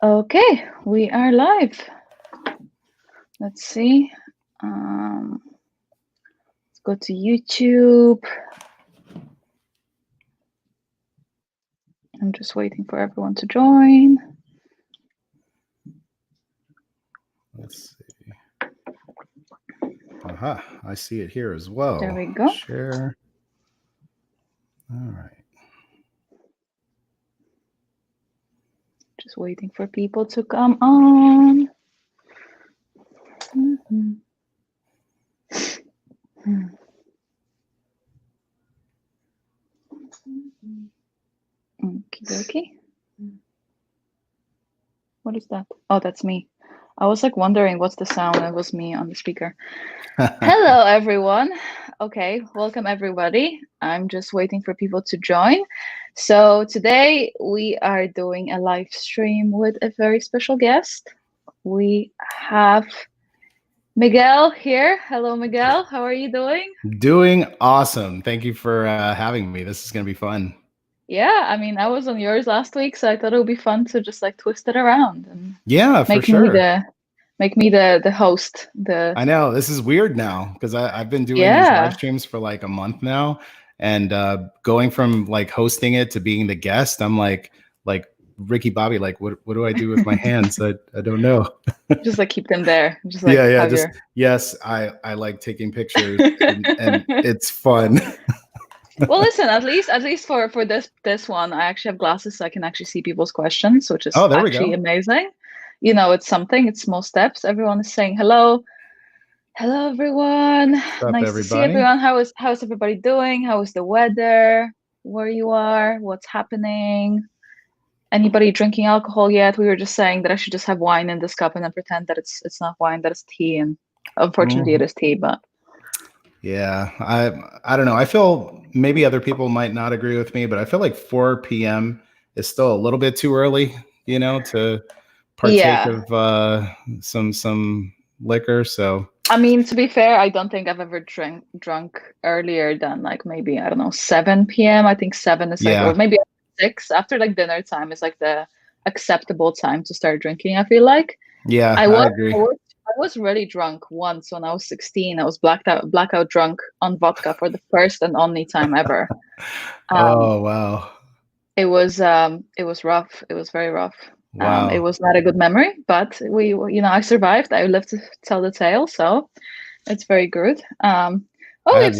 Okay, we are live. Let's see. Let's go to YouTube. I'm just waiting for everyone to join. Let's see. Aha, I see it here as well. There we go. Share. All right. Just waiting for people to come on. Okie dokie. What is that? Oh, that's me. I was like wondering what's the sound. It was me on the speaker. Hello, everyone. Okay, welcome everybody. I'm just waiting for people to join. So today we are doing a live stream with a very special guest. We have Miguel here. Hello, Miguel. How are you doing? Doing awesome. Thank you for having me. This is going to be fun. Yeah, I mean, I was on yours last week, so I thought it would be fun to just like twist it around and Yeah, for sure. Make me the host. I know this is weird now because I've been doing these live streams for like a month now, and going from like hosting it to being the guest, I'm like Ricky Bobby, like what do I do with my hands? I don't know. Just like keep them there. Just like yes, I like taking pictures and it's fun. Well, listen, at least for this one, I actually have glasses so I can actually see people's questions, which is actually amazing. You know, it's something. It's small steps. Everyone is saying hello. Hello, everyone. Nice to see everyone. How's everybody doing? How is the weather? Where you are? What's happening? Anybody drinking alcohol yet? We were just saying that I should just have wine in this cup and then pretend that it's not wine, that it's tea, and unfortunately it is tea, but. Yeah, I don't know. I feel maybe other people might not agree with me, but I feel like 4 p.m. is still a little bit too early, you know, to partake of some liquor. So I mean, to be fair, I don't think I've ever drunk earlier than like maybe, I don't know, 7 p.m. I think 7 is like, or maybe 6 after like dinner time is like the acceptable time to start drinking, I feel like. Yeah, I agree. I was really drunk once when I was 16. I was blackout drunk on vodka for the first and only time ever. Oh, wow. It was rough. It was very rough. Wow. It was not a good memory, but I survived. I lived to tell the tale, so it's very good. I had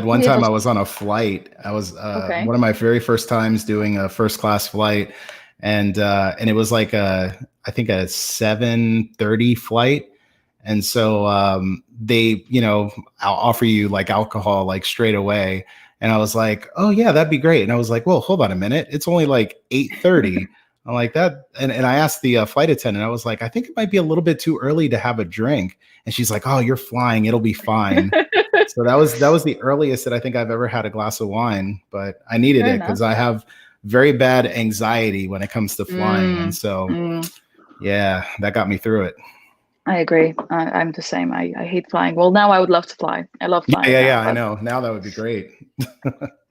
one time I was on a flight. I was one of my very first times doing a first class flight, and it was like I think a 7:30 flight. And so they, I'll offer you like alcohol like straight away. And I was like, oh yeah, that'd be great. And I was like, well, hold on a minute. It's only like 8:30. I'm like that. And I asked the flight attendant, I was like, I think it might be a little bit too early to have a drink. And she's like, oh, you're flying. It'll be fine. So that was the earliest that I think I've ever had a glass of wine, but I needed it because I have very bad anxiety when it comes to flying. And so, yeah, that got me through it. I agree. I'm the same. I hate flying. Well, now I would love to fly. I love flying. Yeah, I know. Now that would be great.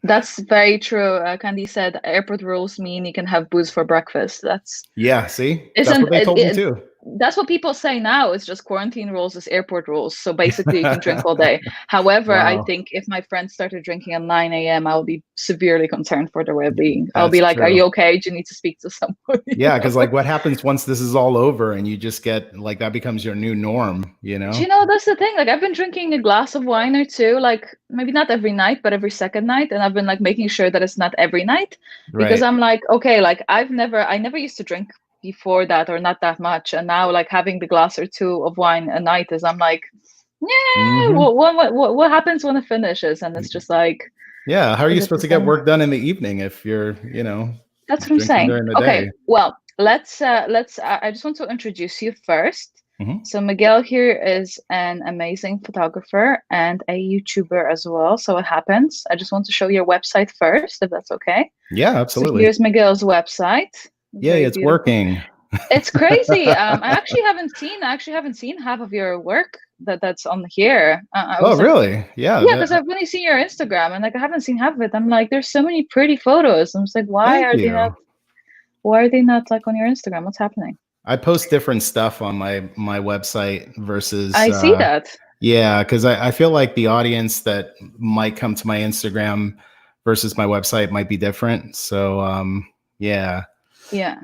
That's very true. Candy said airport rules mean you can have booze for breakfast. See? That's what they told me too. That's what people say now. It's just quarantine rules is airport rules. So basically you can drink all day. However, I think if my friends started drinking at 9 a.m., I'll be severely concerned for their well-being. I'll be like, are you okay? Do you need to speak to someone? Yeah, because like what happens once this is all over and you just get like that becomes your new norm, you know? Do you know, that's the thing. Like I've been drinking a glass of wine or two, like maybe not every night, but every second night. And I've been like making sure that it's not every night because I'm like, okay, like I never used to drink before that or not that much. And now like having the glass or two of wine a night is I'm like, yeah, what happens when it finishes? And it's just like, yeah, how are you supposed to get work done in the evening if you're, that's what I'm saying. Okay, well, let's I just want to introduce you first. So Miguel here is an amazing photographer and a YouTuber as well. So it happens. I just want to show your website first, if that's okay. Yeah, absolutely. So here's Miguel's website. Yay, it's working. It's crazy. I actually haven't seen half of your work that's on here. Really? Yeah. Yeah, because I've only seen your Instagram and like I haven't seen half of it. I'm like, there's so many pretty photos. I'm just like, why Why are they not like on your Instagram? What's happening? I post different stuff on my website versus. I see that. Yeah, because I feel like the audience that might come to my Instagram versus my website might be different. So yeah. Yeah.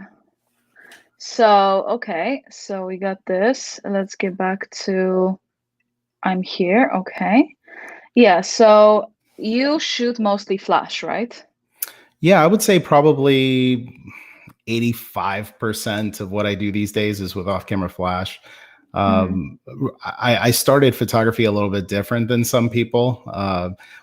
So okay, so we got this. Let's get back to I'm here. Okay. Yeah, so you shoot mostly flash, right? Yeah, I would say probably 85% of what I do these days is with off-camera flash. I started photography a little bit different than some people.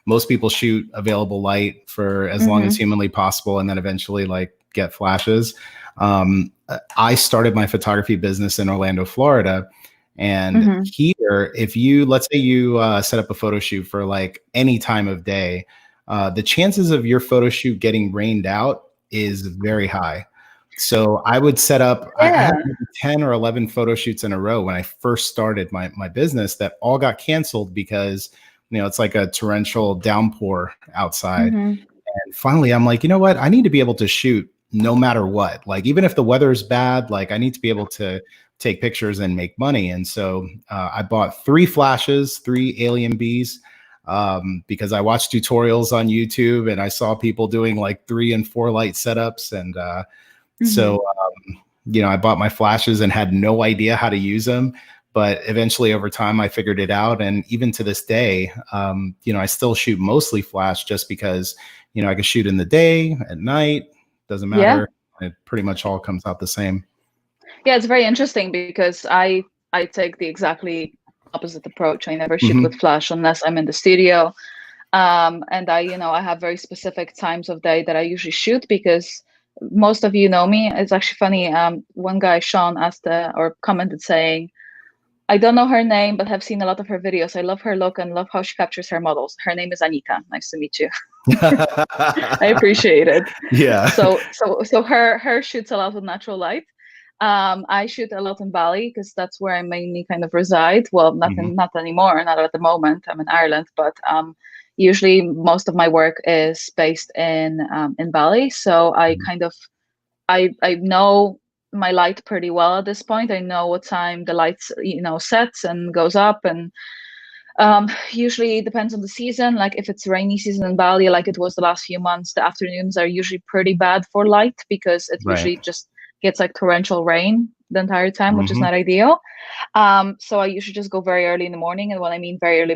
Most people shoot available light for as long as humanly possible, and then eventually like get flashes. I started my photography business in Orlando, Florida. And here, if you, let's say you set up a photo shoot for like any time of day, the chances of your photo shoot getting rained out is very high. So I would set up, I had 10 or 11 photo shoots in a row when I first started my business that all got canceled because, it's like a torrential downpour outside. And finally, I'm like, you know what? I need to be able to shoot no matter what. Like, even if the weather's bad, like I need to be able to take pictures and make money. And so I bought 3 flashes, 3 Alien Bs, because I watched tutorials on YouTube and I saw people doing like 3 and 4 light setups. And so, I bought my flashes and had no idea how to use them. But eventually over time, I figured it out. And even to this day, I still shoot mostly flash just because, I can shoot in the day, at night, doesn't matter. Yeah. It pretty much all comes out the same. Yeah, it's very interesting because I take the exactly opposite approach. I never shoot with flash unless I'm in the studio. And I have very specific times of day that I usually shoot because most of you know me. It's actually funny. One guy, Sean, asked or commented saying, I don't know her name, but have seen a lot of her videos. I love her look and love how she captures her models. Her name is Anita. Nice to meet you. I appreciate it. Yeah. So her shoots a lot with natural light. I shoot a lot in Bali because that's where I mainly kind of reside. Well, not anymore, not at the moment. I'm in Ireland, but usually most of my work is based in Bali. So I kind of I know my light pretty well at this point. I know what time the lights sets and goes up, and usually it depends on the season. Like if it's rainy season in Bali, like it was the last few months, the afternoons are usually pretty bad for light because it usually just gets like torrential rain the entire time, which is not ideal. So I usually just go very early in the morning, and when I mean very early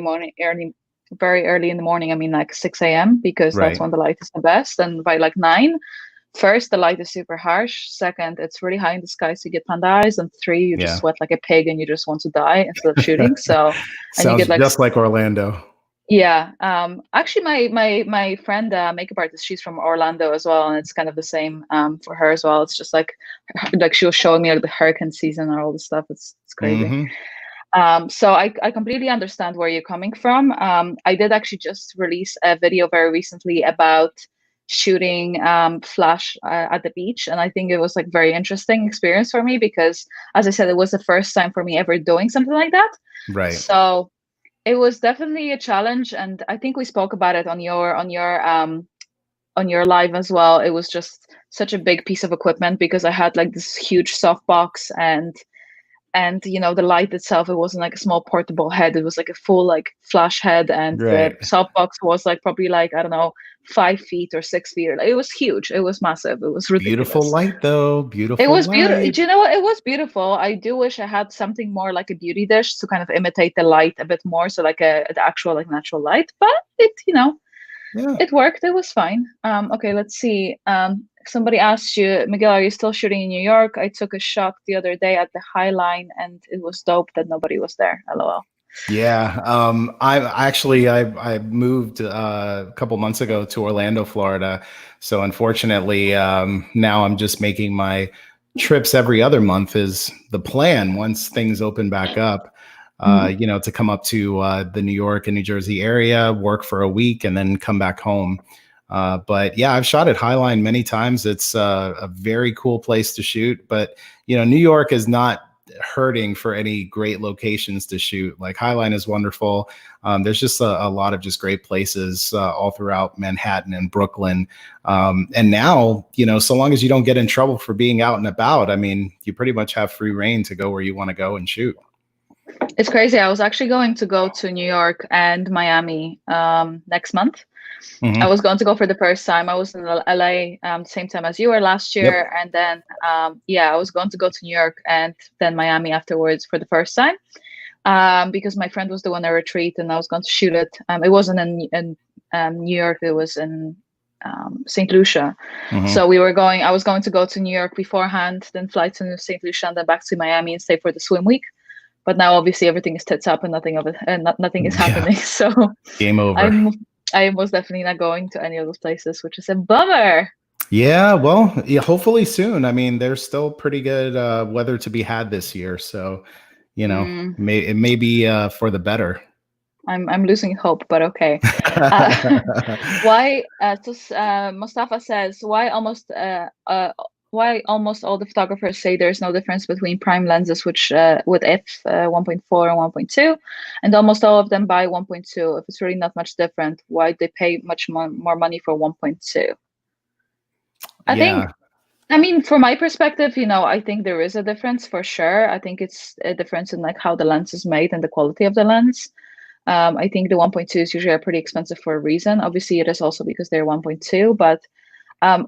in the morning, I mean like 6 a.m. because that's when the light is the best. And by like 9, first, the light is super harsh. Second, it's really high in the sky, so you get panda eyes. And 3, you just sweat like a pig and you just want to die instead of shooting. So and you get like just like Orlando. Yeah. Actually, my friend, makeup artist, she's from Orlando as well, and it's kind of the same for her as well. It's just like she was showing me like the hurricane season and all this stuff. It's crazy. So I completely understand where you're coming from. I did actually just release a video very recently about shooting flash at the beach, and I think it was like very interesting experience for me because, as I said, it was the first time for me ever doing something like that. So it was definitely a challenge, and I think we spoke about it on your live as well. It was just such a big piece of equipment because I had like this huge softbox and the light itself, it wasn't like a small portable head, it was like a full like flash head, and the softbox was like probably like, I don't know, 5 feet or 6 feet. It was huge, it was massive, it was ridiculous. Beautiful light though, beautiful. It was beautiful. Do you know what, it was beautiful. I do wish I had something more like a beauty dish to kind of imitate the light a bit more, so like an actual like natural light, but it it worked, it was fine. Okay, let's see. Somebody asked you, Miguel, are you still shooting in New York? I took a shot the other day at the High Line and it was dope that nobody was there. LOL. Yeah. I moved a couple months ago to Orlando, Florida. So unfortunately, now I'm just making my trips every other month is the plan once things open back up. To come up to the New York and New Jersey area, work for a week, and then come back home. But yeah, I've shot at Highline many times. It's a very cool place to shoot. But New York is not hurting for any great locations to shoot. Like Highline is wonderful. There's just a lot of just great places all throughout Manhattan and Brooklyn. And now, you know, so long as you don't get in trouble for being out and about, I mean, you pretty much have free reign to go where you want to go and shoot. It's crazy. I was actually going to go to New York and Miami next month. I was going to go for the first time. I was in LA same time as you were last year. And then, I was going to go to New York and then Miami afterwards for the first time because my friend was doing a retreat and I was going to shoot it. It wasn't in New York. It was in St. Lucia. So I was going to go to New York beforehand, then fly to St. Lucia and then back to Miami and stay for the swim week. But now obviously everything is tits up and nothing is happening. So game over. I was definitely not going to any of those places, which is a bummer. Yeah, well, hopefully soon. I mean, there's still pretty good weather to be had this year, so you know, it may be for the better. I'm losing hope, but okay. Why? Mustafa says why almost all the photographers say there's no difference between prime lenses, which with f 1.4 and 1.2, and almost all of them buy 1.2. If it's really not much different, why they pay much more money for 1.2? I think, I mean, from my perspective, you know, I think there is a difference for sure. I think it's a difference in like how the lens is made and the quality of the lens. I think the 1.2 is usually pretty expensive for a reason. Obviously, it is also because they're 1.2, but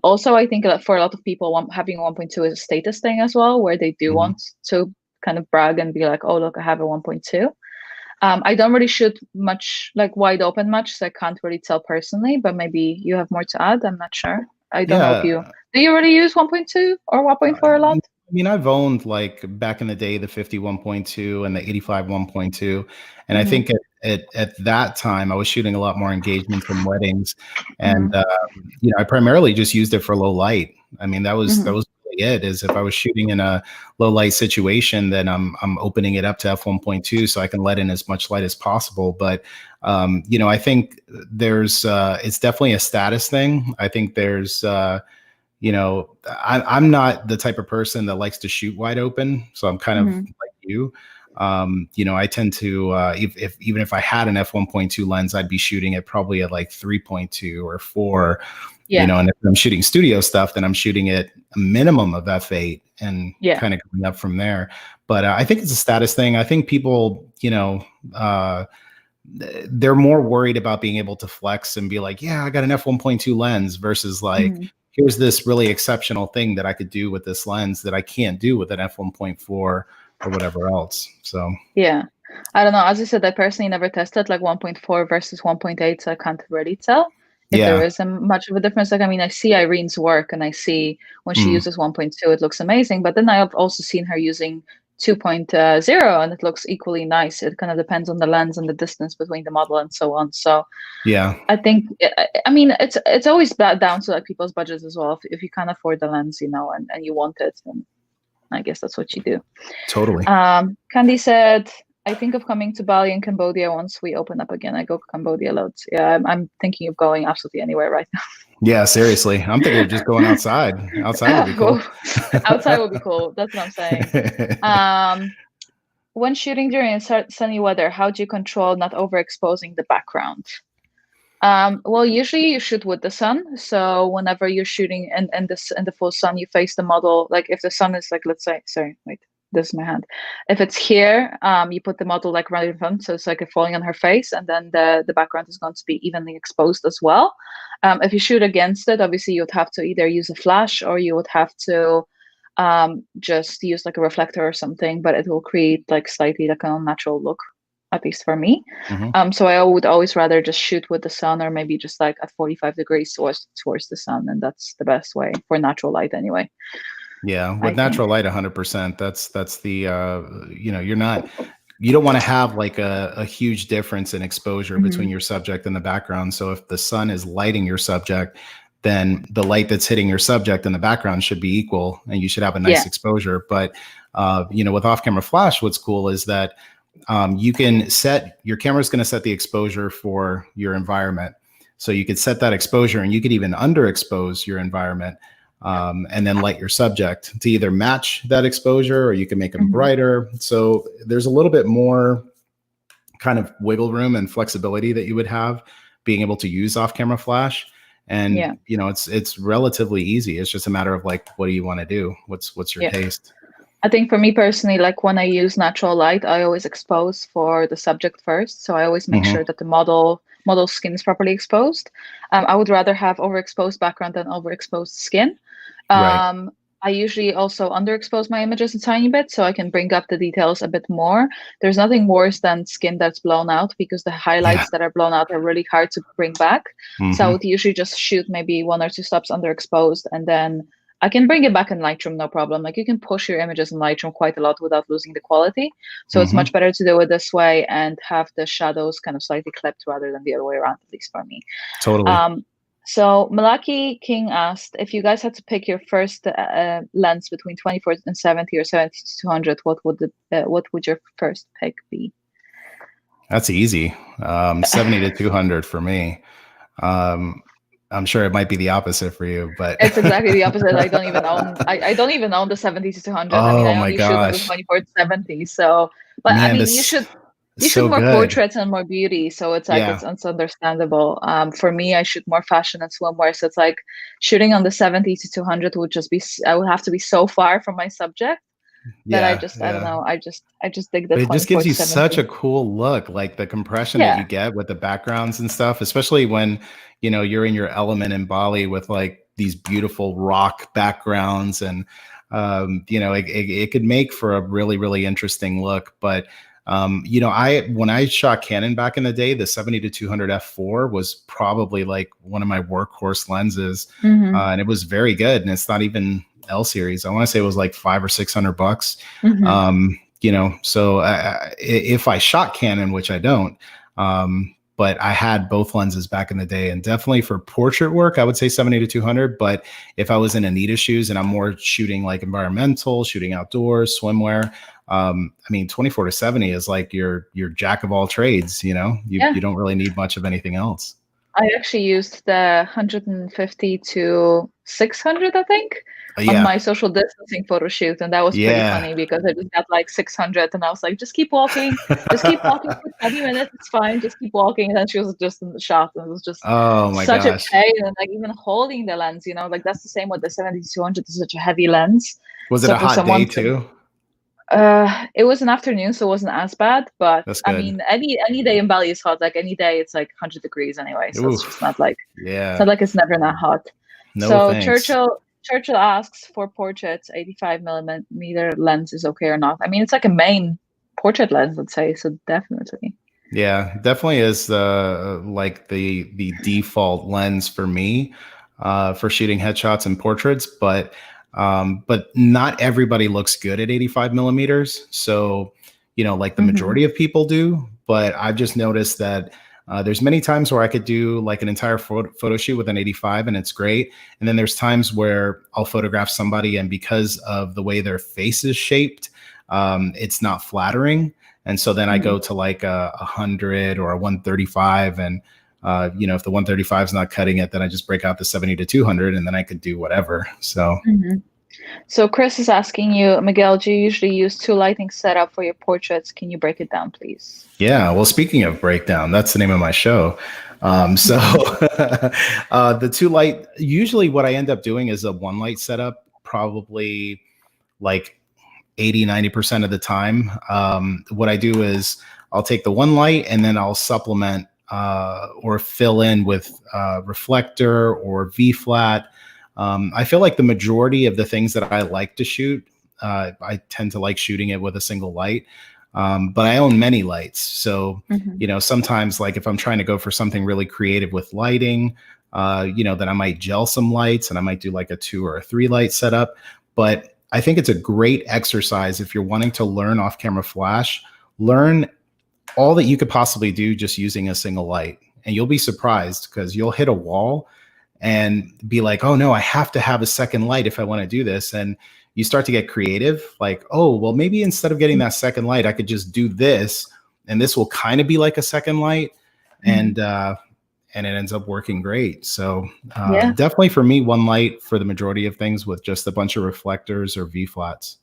also, I think that for a lot of people, having 1.2 is a status thing as well, where they do want to kind of brag and be like, oh, look, I have a 1.2. I don't really shoot much, like wide open much, so I can't really tell personally, but maybe you have more to add. I'm not sure. I don't know if do you really use 1.2 or 1.4 a lot? I mean, I've owned like back in the day, the 50 1.2 and the 85 1.2. And I think at that time, I was shooting a lot more engagements and weddings. And, you know, I primarily just used it for low light. I mean, that was really it, is if I was shooting in a low light situation, then I'm opening it up to f1.2 so I can let in as much light as possible. But, you know, I think there's, it's definitely a status thing. I think there's, you know, I'm not the type of person that likes to shoot wide open. So I'm kind of like you. You know, I tend to, even if I had an f1.2 lens, I'd be shooting it probably at like 3.2 or 4, you know, and if I'm shooting studio stuff, then I'm shooting it a minimum of f8 and kind of going up from there. But I think it's a status thing. I think people, you know, they're more worried about being able to flex and be like, yeah, I got an f1.2 lens versus like, here's this really exceptional thing that I could do with this lens that I can't do with an f1.4 or whatever else. So yeah, I don't know. As I said, I personally never tested like 1.4 versus 1.8, so I can't really tell if there is much of a difference. Like, I mean, I see Irene's work and I see when she uses 1.2, it looks amazing. But then I have also seen her using 2.0 and it looks equally nice. It kind of depends on the lens and the distance between the model and so on. So yeah, I think, I mean, it's always down to like people's budgets as well. If you can't afford the lens, you know, and you want it, then I guess that's what you do. Totally. Candy said, I think of coming to Bali and Cambodia once we open up again. I go to Cambodia loads. Yeah, I'm thinking of going absolutely anywhere right now. Yeah, seriously. I'm thinking of just going outside. Outside would be cool. Outside would be cool. That's what I'm saying. When shooting during sunny weather, how do you control not overexposing the background? Well, usually you shoot with the sun. So whenever you're shooting in the full sun, you face the model. Like if the sun is like, let's say, sorry, wait, this is my hand. If it's here, you put the model like right in front, so it's like falling on her face, and then the background is going to be evenly exposed as well. If you shoot against it, obviously you would have to either use a flash or you would have to just use like a reflector or something, but it will create like slightly like an unnatural look, at least for me. So I would always rather just shoot with the sun, or maybe just like at 45 degrees towards the sun, and that's the best way for natural light anyway. Yeah, with natural light 100%, that's the you know, you don't want to have like a huge difference in exposure between your subject and the background. So if the sun is lighting your subject, then the light that's hitting your subject and the background should be equal, and you should have a nice exposure. But you know, with off-camera flash, what's cool is that you can set, your camera's going to set the exposure for your environment. So you could set that exposure, and you could even underexpose your environment. and then light your subject to either match that exposure, or you can make them brighter. So there's a little bit more kind of wiggle room and flexibility that you would have being able to use off-camera flash. And you know, it's relatively easy. It's just a matter of like, what do you want to do? What's your taste? I think for me personally, like when I use natural light, I always expose for the subject first. So I always make sure that the model skin is properly exposed. I would rather have overexposed background than overexposed skin. Right. I usually also underexpose my images a tiny bit so I can bring up the details a bit more. There's nothing worse than skin that's blown out, because the highlights that are blown out are really hard to bring back. So I would usually just shoot maybe 1 or 2 stops underexposed, and then I can bring it back in Lightroom, no problem. Like you can push your images in Lightroom quite a lot without losing the quality. So it's much better to do it this way and have the shadows kind of slightly clipped rather than the other way around, at least for me. Totally. So Malaki King asked, if you guys had to pick your first lens between 24 and 70 or 70 to 200, what would your first pick be? That's easy. 70 to 200 for me. I'm sure it might be the opposite for you, but it's exactly the opposite. I don't even own. I don't even own the 70 to 200. Oh, I mean, I my only gosh. shoot the 24 to 70. So, but man, I mean, you should more portraits and more beauty. So it's like it's understandable. For me, I shoot more fashion and swimwear. So it's like shooting on the 70 to 200 would just be. I would have to be so far from my subject. That I don't know. I just dig the. But it just gives you such a cool look, like the compression that you get with the backgrounds and stuff, especially when you know you're in your element in Bali with like these beautiful rock backgrounds, and you know it could make for a really, really interesting look. But you know, when I shot Canon back in the day, the 70 to 200 f4 was probably like one of my workhorse lenses, and it was very good. And it's not even L series. I want to say it was like $500 or $600. You know, so if I shot Canon, which I don't, but I had both lenses back in the day, and definitely for portrait work, I would say 70 to 200. But if I was in Anita shoes and I'm more shooting like environmental, shooting outdoors, swimwear, I mean, 24 to 70 is like your jack of all trades. You know, you don't really need much of anything else. I actually used the 150 to 600, I think, on my social distancing photo shoot, and that was pretty funny because I just got like 600, and I was like, just keep walking for 20 minutes, it's fine, just keep walking. And then she was just in the shot, and it was just such a pain, and like even holding the lens, you know, like that's the same with the 70 to 200. It's such a heavy lens. Was it a hot day too? It was an afternoon, so it wasn't as bad, but I mean, any day in Bali is hot. Like any day, it's like 100 degrees anyway, so it's just not like it's not like it's never that hot. So thanks. Churchill asks, for portraits, 85 millimeter lens is okay or not? I mean, it's like a main portrait lens, let's say, so definitely. Yeah, definitely is like the default lens for me for shooting headshots and portraits, but not everybody looks good at 85 millimeters. So, you know, like the majority of people do, but I've just noticed that there's many times where I could do like an entire photo shoot with an 85 and it's great. And then there's times where I'll photograph somebody, and because of the way their face is shaped, it's not flattering. And so then I go to like a 100 or a 135, and you know, if the 135 is not cutting it, then I just break out the 70 to 200, and then I could do whatever. So. So Chris is asking you, Miguel, do you usually use 2 lighting setup for your portraits? Can you break it down, please? Yeah, well, speaking of breakdown, that's the name of my show. So the 2 light, usually what I end up doing is a 1 light setup, probably like 80-90% of the time. What I do is I'll take the 1 light and then I'll supplement or fill in with reflector or V-flat. I feel like the majority of the things that I like to shoot, I tend to like shooting it with a single light. But I own many lights. So, you know, sometimes like if I'm trying to go for something really creative with lighting, you know, then I might gel some lights and I might do like a 2 or a 3 light setup. But I think it's a great exercise if you're wanting to learn off-camera flash, learn all that you could possibly do just using a single light. And you'll be surprised because you'll hit a wall and be like, oh no, I have to have a second light if I want to do this. And you start to get creative, like, oh, well, maybe instead of getting that second light, I could just do this, and this will kind of be like a second light. And it ends up working great. So definitely for me, one light for the majority of things with just a bunch of reflectors or V-flats.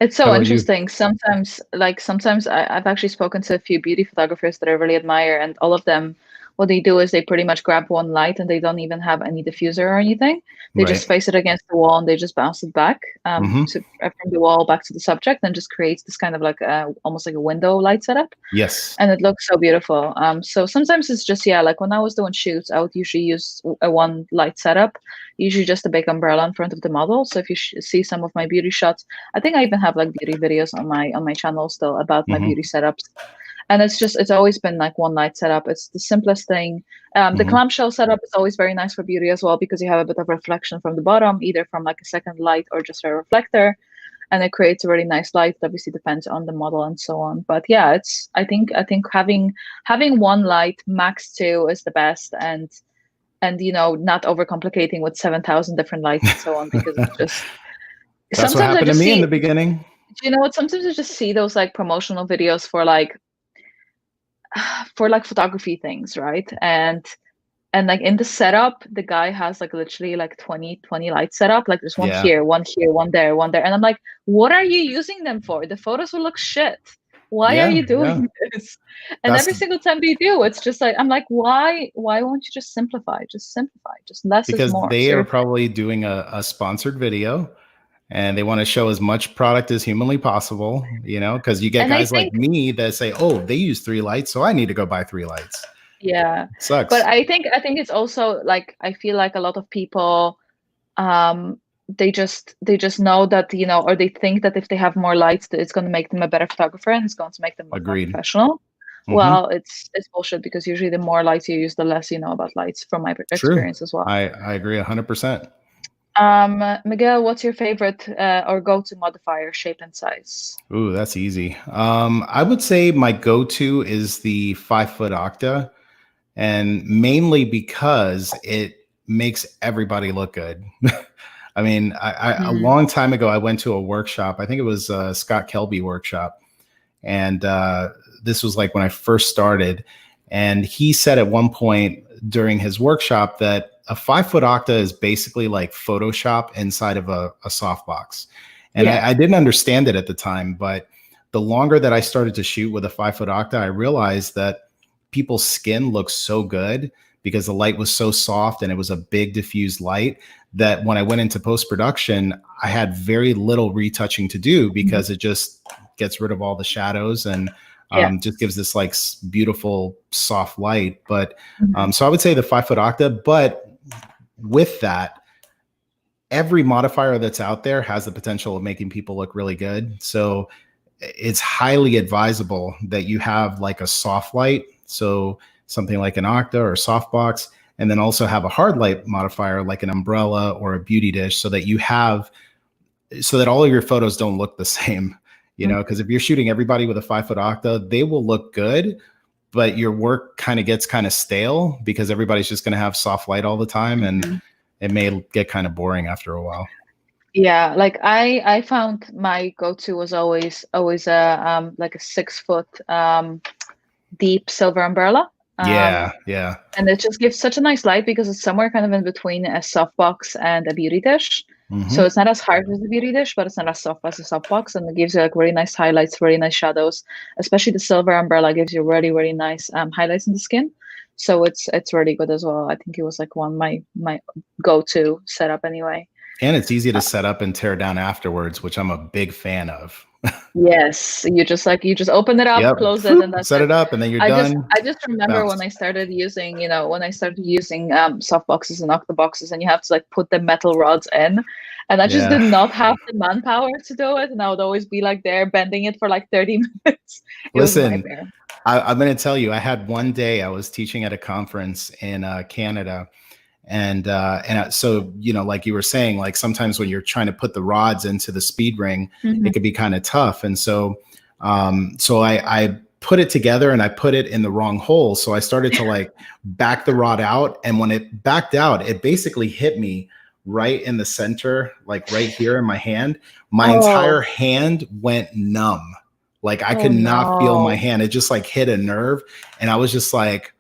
It's so interesting. Sometimes I've actually spoken to a few beauty photographers that I really admire, and all of them, what they do is they pretty much grab one light and they don't even have any diffuser or anything. They just face it against the wall and they just bounce it back from the wall back to the subject, and just creates this kind of like almost like a window light setup. Yes. And it looks so beautiful. So sometimes it's just, like when I was doing shoots, I would usually use a one light setup, usually just a big umbrella in front of the model. So if you see some of my beauty shots, I think I even have like beauty videos on my channel still about my beauty setups. And it's always been like one light setup. It's the simplest thing. The clamshell setup is always very nice for beauty as well, because you have a bit of reflection from the bottom, either from like a second light or just a reflector. And it creates a really nice light. It obviously depends on the model and so on. But yeah, I think having one light, max 2 is the best, and not overcomplicating with 7,000 different lights and so on, because it's just that's what happened to me in the beginning. You know what? Sometimes I just see those like promotional videos for like photography things, right? And like in the setup, the guy has like literally like 20 lights set up. Like there's one here, one there, one there. And I'm like, what are you using them for? The photos will look shit. Why are you doing this? And every single time they do, it's just like, I'm like, why won't you just simplify? Just simplify. Just less is more. Because they are probably doing a sponsored video, and they want to show as much product as humanly possible, because you get guys like me that say, oh, they use 3 lights, so I need to go buy 3 lights. Yeah. It sucks. But I think it's also like, I feel like a lot of people, they just know that, or they think that if they have more lights, that it's going to make them a better photographer and it's going to make them more professional. Well, it's bullshit, because usually the more lights you use, the less you know about lights, from my experience as well. I agree 100%. Miguel, what's your favorite or go-to modifier, shape and size? Ooh, that's easy. I would say my go-to is the 5-foot octa, and mainly because it makes everybody look good. I mean, a long time ago, I went to a workshop. I think it was a Scott Kelby workshop. And this was like when I first started. And he said at one point during his workshop that a 5-foot octa is basically like Photoshop inside of a softbox. And I didn't understand it at the time, but the longer that I started to shoot with a 5-foot octa, I realized that people's skin looks so good because the light was so soft and it was a big diffused light, that when I went into post-production, I had very little retouching to do, because it just gets rid of all the shadows and just gives this like beautiful soft light. But so I would say the 5-foot octa, but with that, every modifier that's out there has the potential of making people look really good. So it's highly advisable that you have like a soft light, so something like an octa or softbox, and then also have a hard light modifier like an umbrella or a beauty dish, so that all of your photos don't look the same, because if you're shooting everybody with a 5-foot octa, they will look good, but your work kind of gets stale, because everybody's just going to have soft light all the time, and it may get kind of boring after a while. Yeah, like I found my go-to was always a like a 6-foot deep silver umbrella. Yeah. And it just gives such a nice light, because it's somewhere kind of in between a softbox and a beauty dish. So it's not as hard as a beauty dish, but it's not as soft as a softbox, and it gives you like really nice highlights, really nice shadows. Especially the silver umbrella gives you really, really nice highlights in the skin. So it's really good as well. I think it was like my go-to setup anyway. And it's easy to set up and tear down afterwards, which I'm a big fan of. Yes, you just open it up, close it, and that's set it up, and then you're done. I just remember when I started using, softboxes and octaboxes, and you have to like put the metal rods in, and I just did not have the manpower to do it, and I would always be like there bending it for like 30 minutes. Listen, I'm going to tell you, I had one day I was teaching at a conference in Canada. And so, like you were saying, like sometimes when you're trying to put the rods into the speed ring, it could be kind of tough. And so I put it together and I put it in the wrong hole. So I started to like back the rod out. And when it backed out, it basically hit me right in the center, like right here in my hand. My entire hand went numb. Like I could not feel my hand. It just like hit a nerve. And I was just like,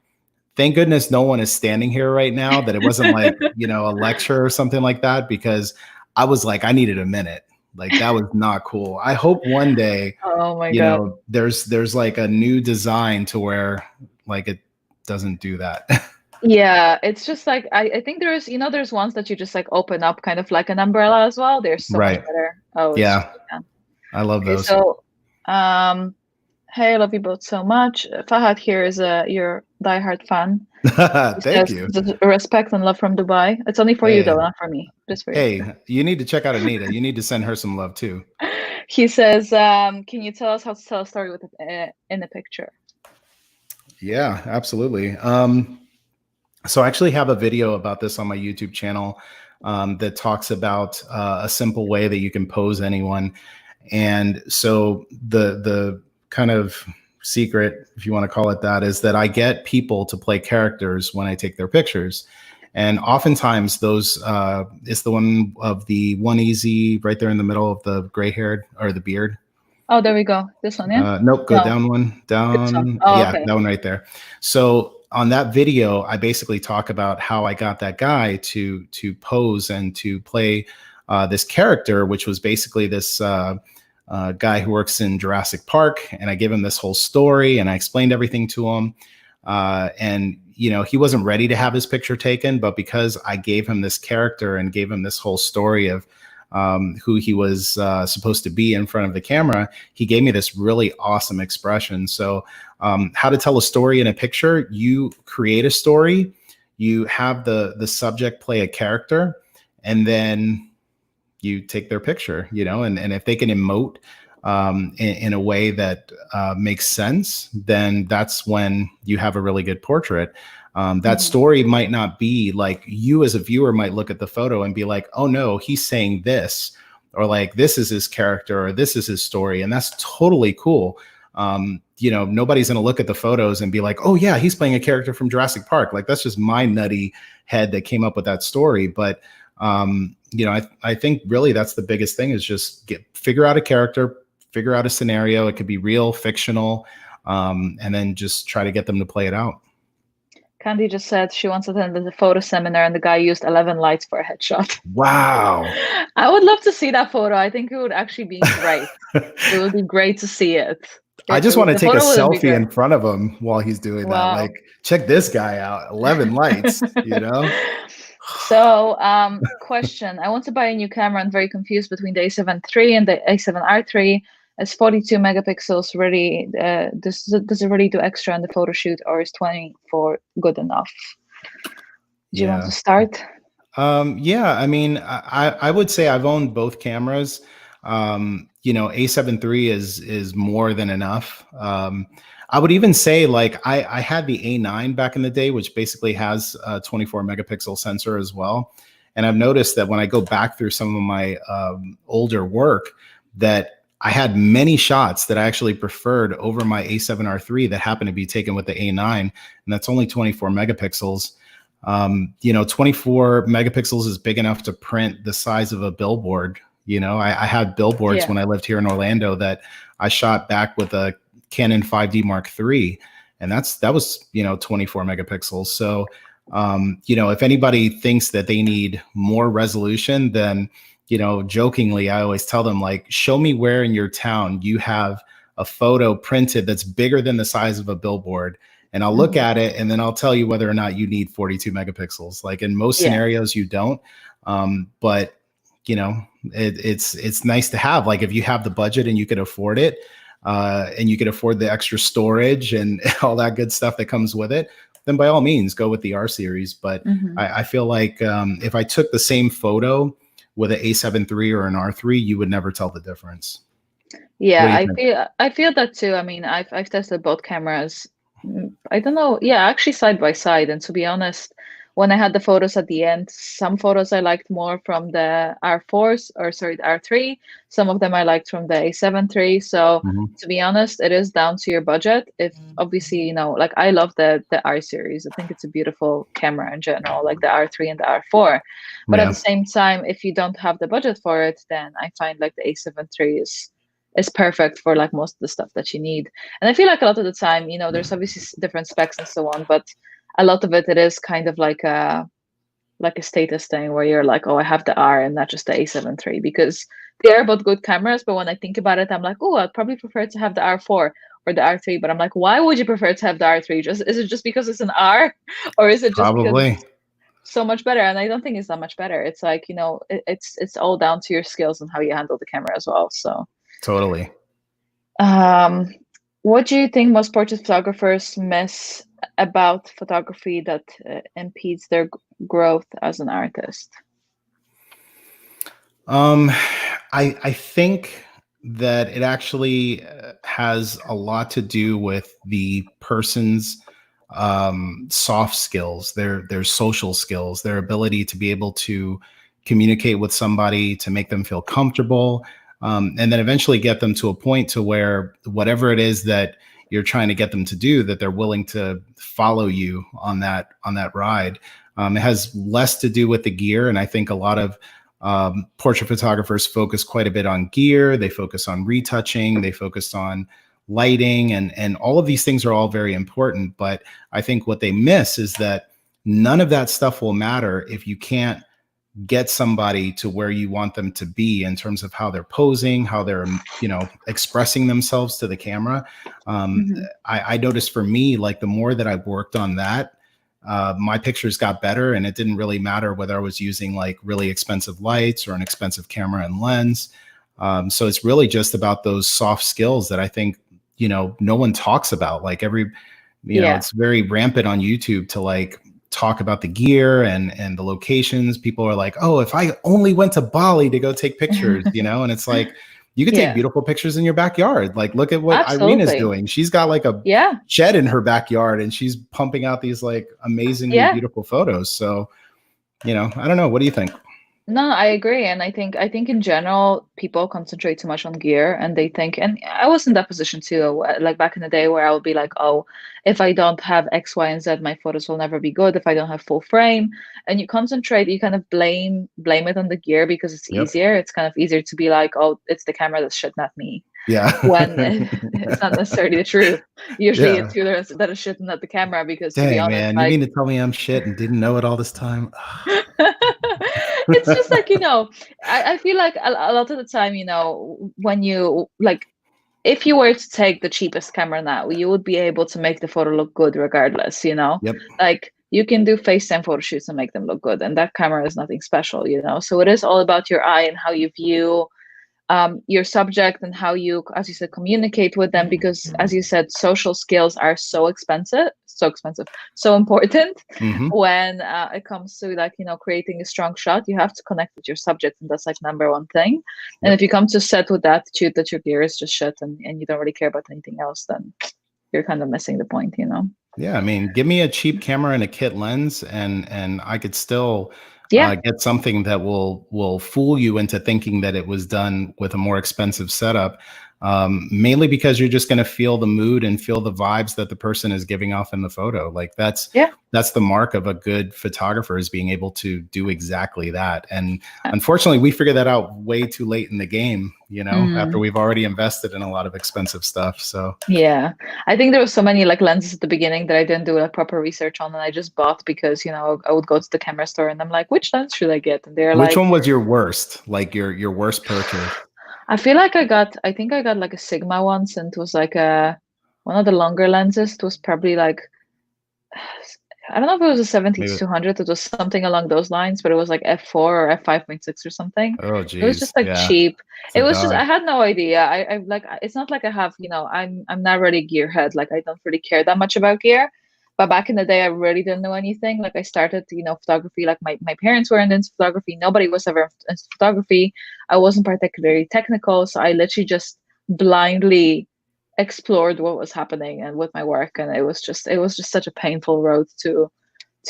thank goodness no one is standing here right now, that it wasn't like, a lecture or something like that, because I was like, I needed a minute. Like, that was not cool. I hope one day, oh my God, there's like a new design to where like it doesn't do that. Yeah, it's just like I think there's there's ones that you just like open up kind of like an umbrella as well. They're so much better. Oh yeah. I love those. So hey, I love you both so much. Fahad here is your diehard fan. Thank you. Respect and love from Dubai. It's only for you though, not for me. Just for you. Hey, you need to check out Anita. You need to send her some love too. He says, can you tell us how to tell a story with in a picture? Yeah, absolutely. So I actually have a video about this on my YouTube channel that talks about a simple way that you can pose anyone. And so the kind of secret, if you want to call it that, is that I get people to play characters when I take their pictures. And oftentimes those is the one of the One Easy right there in the middle of the gray haired or the beard. Oh, there we go. This one, yeah? Nope, go down one. Down. Oh, yeah, okay. that one right there. So on that video, I basically talk about how I got that guy to pose and to play this character, which was basically this guy who works in Jurassic Park. And I gave him this whole story and I explained everything to him. And, he wasn't ready to have his picture taken, but because I gave him this character and gave him this whole story of who he was supposed to be in front of the camera, he gave me this really awesome expression. So how to tell a story in a picture: you create a story, you have the subject play a character, and then you take their picture, and if they can emote in a way that makes sense, then that's when you have a really good portrait. That story might not be like, you as a viewer might look at the photo and be like, oh no, he's saying this, or like, this is his character, or this is his story. And that's totally cool. Nobody's going to look at the photos and be like, oh yeah, he's playing a character from Jurassic Park. Like, that's just my nutty head that came up with that story. But, I think really that's the biggest thing, is just figure out a character, figure out a scenario. It could be real, fictional, and then just try to get them to play it out. Candy just said she wants to attend the photo seminar and the guy used 11 lights for a headshot. Wow. I would love to see that photo. I think it would actually be great. It would be great to see it. I just want to take a selfie in front of him while he's doing that. Like, check this guy out, 11 lights, So, question. I want to buy a new camera. I'm very confused between the A7 III and the A7R III. Is 42 megapixels really, does it really do extra in the photo shoot, or is 24 good enough? Do you want to start? Yeah, I mean, I would say I've owned both cameras. A7 III is more than enough. I would even say, like, I had the A9 back in the day, which basically has a 24 megapixel sensor as well. And I've noticed that when I go back through some of my older work, that I had many shots that I actually preferred over my A7R III that happened to be taken with the A9, and that's only 24 megapixels. 24 megapixels is big enough to print the size of a billboard. I had billboards when I lived here in Orlando that I shot back with a Canon 5D Mark III, and that was 24 megapixels. So if anybody thinks that they need more resolution, then jokingly, I always tell them, like, show me where in your town you have a photo printed that's bigger than the size of a billboard, and I'll look at it, and then I'll tell you whether or not you need 42 megapixels. Like, in most scenarios, you don't. But it's nice to have. Like, if you have the budget and you could afford it, and you could afford the extra storage and all that good stuff that comes with it, then by all means go with the R series. But I feel like if I took the same photo with an A7 III or an R3, you would never tell the difference. Yeah, I feel that too. I mean, I've tested both cameras. I don't know. Yeah, actually side by side. And to be honest, when I had the photos at the end, some photos I liked more from the R4s, or sorry, the R3. Some of them I liked from the A7 III. So to be honest, it is down to your budget. If obviously, like, I love the R series. I think it's a beautiful camera in general, like the R3 and the R4. But at the same time, if you don't have the budget for it, then I find like the A7 III is perfect for like most of the stuff that you need. And I feel like a lot of the time, there's obviously different specs and so on, but a lot of it is kind of like a status thing where you're like, oh, I have the R and not just the A7 III, because they are both good cameras. But when I think about it, I'm like, oh, I'd probably prefer to have the R4 or the R3. But I'm like, why would you prefer to have the R3? Is it just because it's an R, or is it just because it's so much better? And I don't think it's that much better. It's like, it's all down to your skills and how you handle the camera as well. So totally. What do you think most portrait photographers miss about photography that impedes their growth as an artist? I think that it actually has a lot to do with the person's soft skills, their social skills, their ability to be able to communicate with somebody, to make them feel comfortable, and then eventually get them to a point to where whatever it is that you're trying to get them to do, that they're willing to follow you on that ride. It has less to do with the gear, and I think a lot of portrait photographers focus quite a bit on gear. They focus on retouching. They focus on lighting, and all of these things are all very important. But I think what they miss is that none of that stuff will matter if you can't get somebody to where you want them to be in terms of how they're posing, how they're, expressing themselves to the camera. I noticed for me, like the more that I worked on that, my pictures got better, and it didn't really matter whether I was using like really expensive lights or an expensive camera and lens. So it's really just about those soft skills that I think, no one talks about. Like it's very rampant on YouTube to like talk about the gear and the locations. People are like, oh, if I only went to Bali to go take pictures, and it's like, you could take beautiful pictures in your backyard. Like, look at what Irina's doing. She's got like a shed in her backyard, and she's pumping out these like amazingly beautiful photos. So, I don't know. What do you think? No, I agree. And I think in general, people concentrate too much on gear, and they think, and I was in that position too, like back in the day where I would be like, oh, if I don't have X, Y, and Z, my photos will never be good if I don't have full frame. And you concentrate, you kind of blame it on the gear because it's easier. It's kind of easier to be like, oh, it's the camera that's shit, not me. Yeah. When it's not necessarily the truth. Usually it's you that is shit, not the camera, because Dang, to be honest, man, you mean to tell me I'm shit and didn't know it all this time? It's just like, I feel like a lot of the time, when you like, if you were to take the cheapest camera now, you would be able to make the photo look good regardless, like you can do FaceTime photo shoots and make them look good, and that camera is nothing special, so it is all about your eye and how you view your subject and how you, as you said, communicate with them, because as you said, social skills are so important. When it comes to like, creating a strong shot. You have to connect with your subject, and that's like number one thing. And if you come to set with the attitude that your gear is just shit and you don't really care about anything else, then you're kind of missing the point, Yeah, I mean, give me a cheap camera and a kit lens, and I could still get something that will fool you into thinking that it was done with a more expensive setup, mainly because you're just going to feel the mood and feel the vibes that the person is giving off in the photo. Like that's the mark of a good photographer, is being able to do exactly that. And unfortunately, we figure that out way too late in the game, after we've already invested in a lot of expensive stuff. So I think there was so many like lenses at the beginning that I didn't do like proper research on, and I just bought because I would go to the camera store and I'm like, which lens should I get? And they're like, which one was your worst, like your worst purchase? I feel like I think I got like a Sigma once, and it was like one of the longer lenses. It was probably like, I don't know if it was a 70-200. It was something along those lines, but it was like f4 or f5.6 or something. Oh, geez. It was just like cheap. It was just, I had no idea. I like, it's not like I have, I'm not really gearhead. Like I don't really care that much about gear. But back in the day, I really didn't know anything. Like I started, photography, like my parents weren't into photography. Nobody was ever into photography. I wasn't particularly technical. So I literally just blindly explored what was happening and with my work. And it was just such a painful road to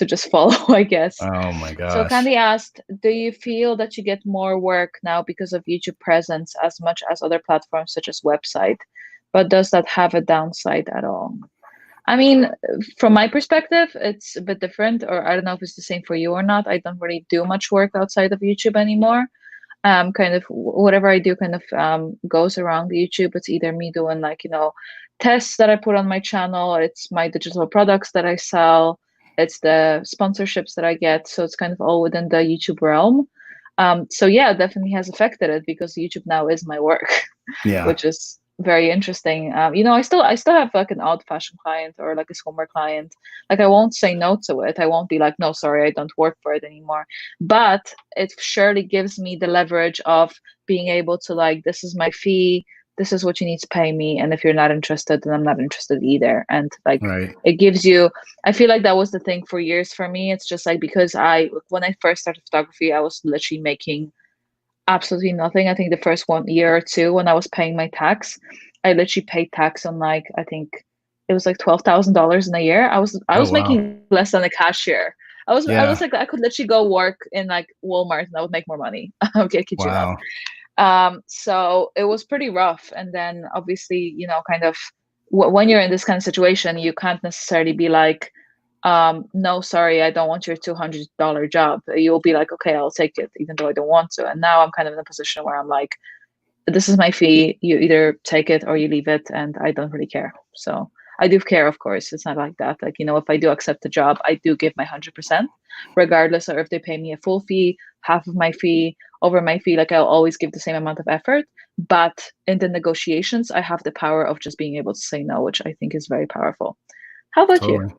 just follow, I guess. Oh my gosh. So Candy asked, do you feel that you get more work now because of YouTube presence as much as other platforms such as website? But does that have a downside at all? I mean, from my perspective, it's a bit different, or I don't know if it's the same for you or not. I don't really do much work outside of YouTube anymore. Kind of whatever I do kind of goes around YouTube. It's either me doing like, tests that I put on my channel, or it's my digital products that I sell. it's the sponsorships that I get. So it's kind of all within the YouTube realm. So yeah, it definitely has affected it because YouTube now is my work, which is very interesting. I still have like an old fashioned client or like a swimmer client. Like I won't say no to it. I won't be like, no, sorry, I don't work for it anymore. But it surely gives me the leverage of being able to like, this is my fee. This is what you need to pay me. And if you're not interested, then I'm not interested either. And like, it gives you, I feel like that was the thing for years for me. It's just like, because when I first started photography, I was literally making absolutely nothing. I think the first 1 year or two when I was paying my tax, I literally paid tax on like, I think it was like $12,000 in a year. I was making less than a cashier. I was like, I could literally go work in like Walmart and I would make more money. Okay, kid you not. So it was pretty rough. And then obviously, kind of when you're in this kind of situation, you can't necessarily be like, no, sorry, I don't want your $200 job. You'll be like, okay, I'll take it, even though I don't want to. And now I'm kind of in a position where I'm like, this is my fee. You either take it or you leave it. And I don't really care. So I do care, of course. It's not like that. Like, if I do accept the job, I do give my 100%, regardless of if they pay me a full fee, half of my fee, over my fee. Like I'll always give the same amount of effort. But in the negotiations, I have the power of just being able to say no, which I think is very powerful. How about you?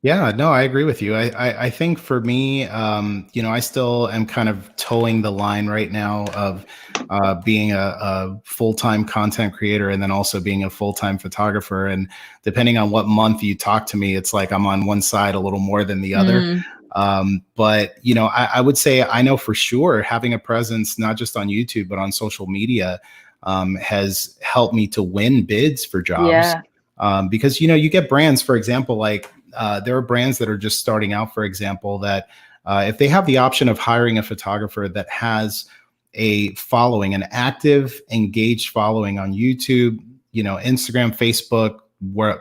Yeah, no, I agree with you. I think for me, I still am kind of towing the line right now of being a full-time content creator and then also being a full-time photographer. And depending on what month you talk to me, it's like I'm on one side a little more than the other. But, I would say I know for sure having a presence, not just on YouTube, but on social media has helped me to win bids for jobs. Yeah. Because, you get brands, for example, like there are brands that are just starting out, for example, that if they have the option of hiring a photographer that has a following, an active, engaged following on YouTube, Instagram, Facebook,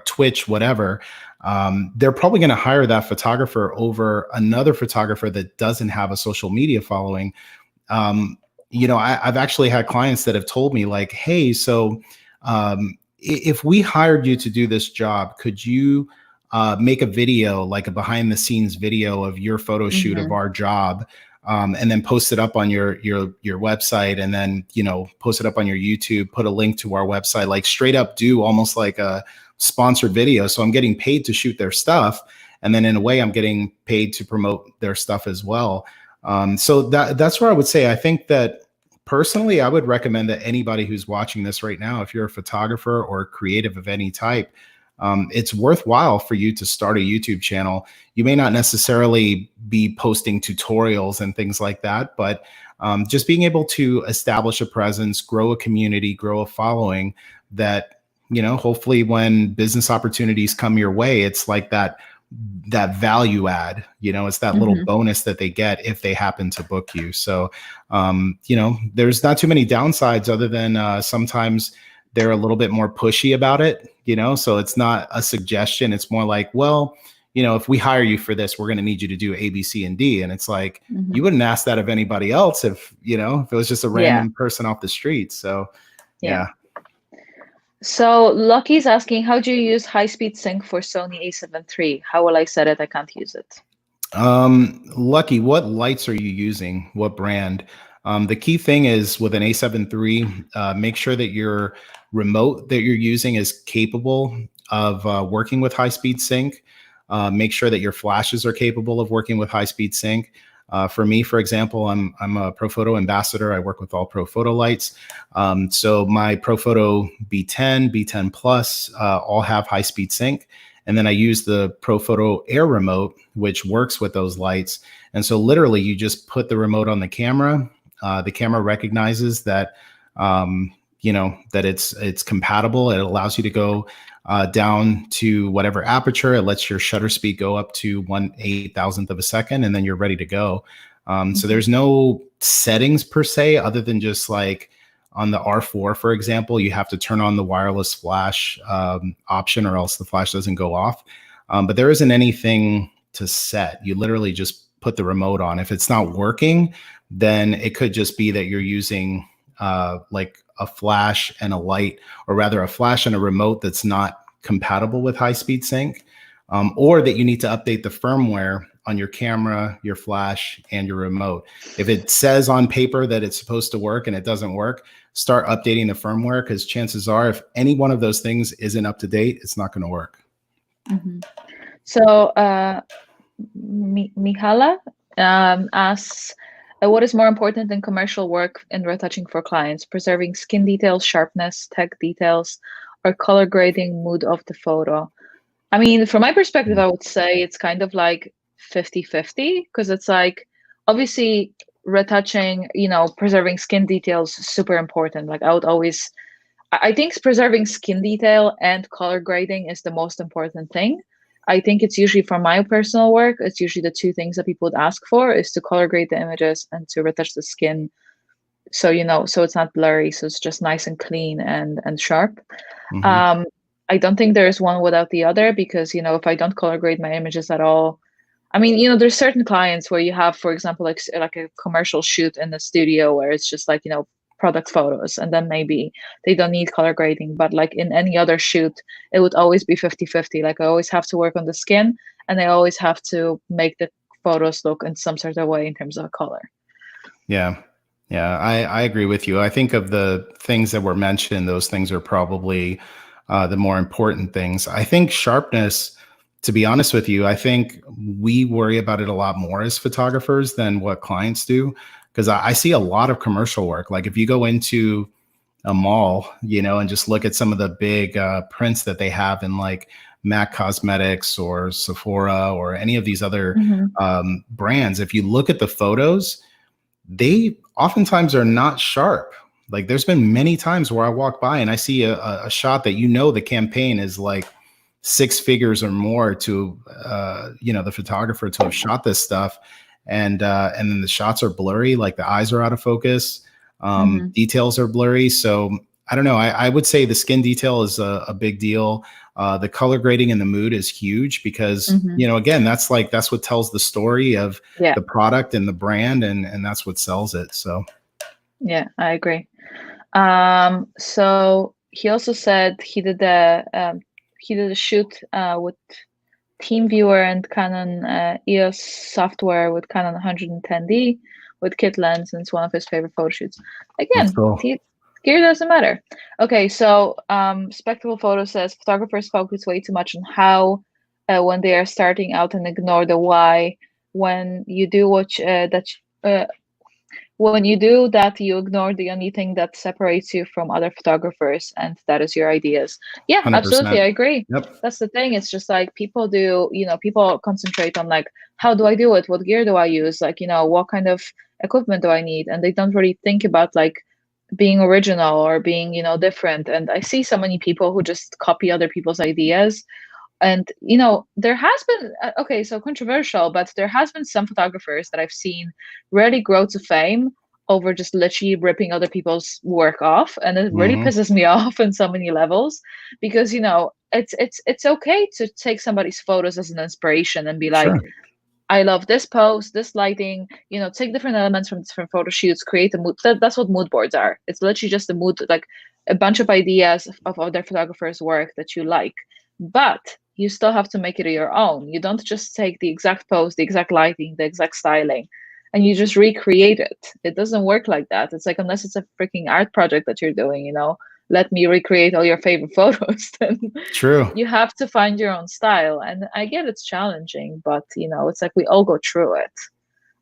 Twitch, whatever, they're probably going to hire that photographer over another photographer that doesn't have a social media following. I've actually had clients that have told me like, hey, so if we hired you to do this job, could you make a video, like a behind the scenes video of your photo shoot of our job, and then post it up on your website, and then, post it up on your YouTube, put a link to our website, like straight up do almost like a sponsored video. So I'm getting paid to shoot their stuff. And then in a way I'm getting paid to promote their stuff as well. So that's where I would say, I think that personally, I would recommend that anybody who's watching this right now, if you're a photographer or creative of any type, it's worthwhile for you to start a YouTube channel. You may not necessarily be posting tutorials and things like that, but just being able to establish a presence, grow a community, grow a following that, hopefully when business opportunities come your way, it's like that value add, it's that little bonus that they get if they happen to book you. So, there's not too many downsides other than sometimes they're a little bit more pushy about it, so it's not a suggestion. It's more like, well, if we hire you for this, we're going to need you to do A, B, C, and D. And it's like, you wouldn't ask that of anybody else if it was just a random person off the street. So, yeah. So Lucky's asking, how do you use high-speed sync for Sony a7 III? How will I set it? I can't use it. Lucky, what lights are you using? What brand? The key thing is with an a7 III, make sure that your remote that you're using is capable of working with high-speed sync. Make sure that your flashes are capable of working with high-speed sync. For me, for example, I'm a ProPhoto ambassador. I work with all ProPhoto lights. So my ProPhoto B10, B10 Plus, all have high speed sync. And then I use the ProPhoto Air remote, which works with those lights. And so literally you just put the remote on the camera. The camera recognizes that, that it's compatible. It allows you to go down to whatever aperture. It lets your shutter speed go up to 1/8,000th of a second, and then you're ready to go. So there's no settings per se, other than just like on the R4, for example, you have to turn on the wireless flash option or else the flash doesn't go off. But there isn't anything to set. You literally just put the remote on. If it's not working, then it could just be that you're using like a flash and a light, or rather a flash and a remote that's not compatible with high speed sync. or that you need to update the firmware on your camera, your flash, and your remote. If it says on paper that it's supposed to work and it doesn't work, start updating the firmware, because chances are if any one of those things isn't up to date, it's not going to work. Mm-hmm. So Mihala asks, what is more important than commercial work in retouching for clients? Preserving skin details, sharpness, tech details, or color grading mood of the photo? I mean, from my perspective, I would say it's kind of like 50-50, because it's like, obviously retouching, preserving skin details is super important. Like I think preserving skin detail and color grading is the most important thing. I think it's usually, for my personal work, it's usually the two things that people would ask for, is to color grade the images and to retouch the skin. So, so it's not blurry. So it's just nice and clean and sharp. Mm-hmm. I don't think there's one without the other, because, if I don't color grade my images at all, I mean, there's certain clients where you have, for example, like a commercial shoot in the studio where it's just like, product photos, and then maybe they don't need color grading. But like in any other shoot, it would always be 50-50. Like I always have to work on the skin, and I always have to make the photos look in some sort of way in terms of color. Yeah. I agree with you. I think of the things that were mentioned, those things are probably the more important things. I think sharpness, to be honest with you, I think we worry about it a lot more as photographers than what clients do. Because I see a lot of commercial work. Like if you go into a mall, and just look at some of the big prints that they have in like MAC Cosmetics or Sephora or any of these other brands, if you look at the photos, they oftentimes are not sharp. Like there's been many times where I walk by and I see a shot that, the campaign is like 6 figures or more to, the photographer to have shot this stuff. And then the shots are blurry, like the eyes are out of focus, details are blurry. So I don't know. I would say the skin detail is a big deal. The color grading and the mood is huge, because, again, that's what tells the story of the product and the brand, and that's what sells it. So. Yeah, I agree. So he also said he did a shoot with TeamViewer and Canon EOS software with Canon 110D with kit lens, and it's one of his favorite photo shoots. Again, cool. Gear doesn't matter. Okay, so Spectacle Photo says photographers focus way too much on how when they are starting out and ignore the why. When you do when you do that, you ignore the only thing that separates you from other photographers, and that is your ideas. Yeah, 100%. Absolutely. I agree. Yep. That's the thing. It's just like people concentrate on like, how do I do it? What gear do I use? Like, what kind of equipment do I need? And they don't really think about like being original or being, different. And I see so many people who just copy other people's ideas. And, there has been, so controversial, but there has been some photographers that I've seen really grow to fame over just literally ripping other people's work off. And it really pisses me off on so many levels, because, it's okay to take somebody's photos as an inspiration and be like, sure, I love this pose, this lighting, take different elements from different photo shoots, create a mood. That's what mood boards are. It's literally just a mood, like a bunch of ideas of other photographers' work that you like. But you still have to make it your own. You don't just take the exact pose, the exact lighting, the exact styling, and you just recreate it. It doesn't work like that. It's like, unless it's a freaking art project that you're doing, let me recreate all your favorite photos. Then true. You have to find your own style. And I get it's challenging, but it's like we all go through it.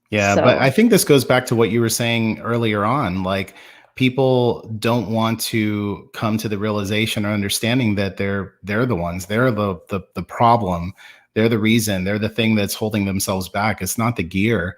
Yeah, so. But I think this goes back to what you were saying earlier on. Like, people don't want to come to the realization or understanding that they're the ones, they're the problem, they're the reason, they're the thing that's holding themselves back. It's not the gear,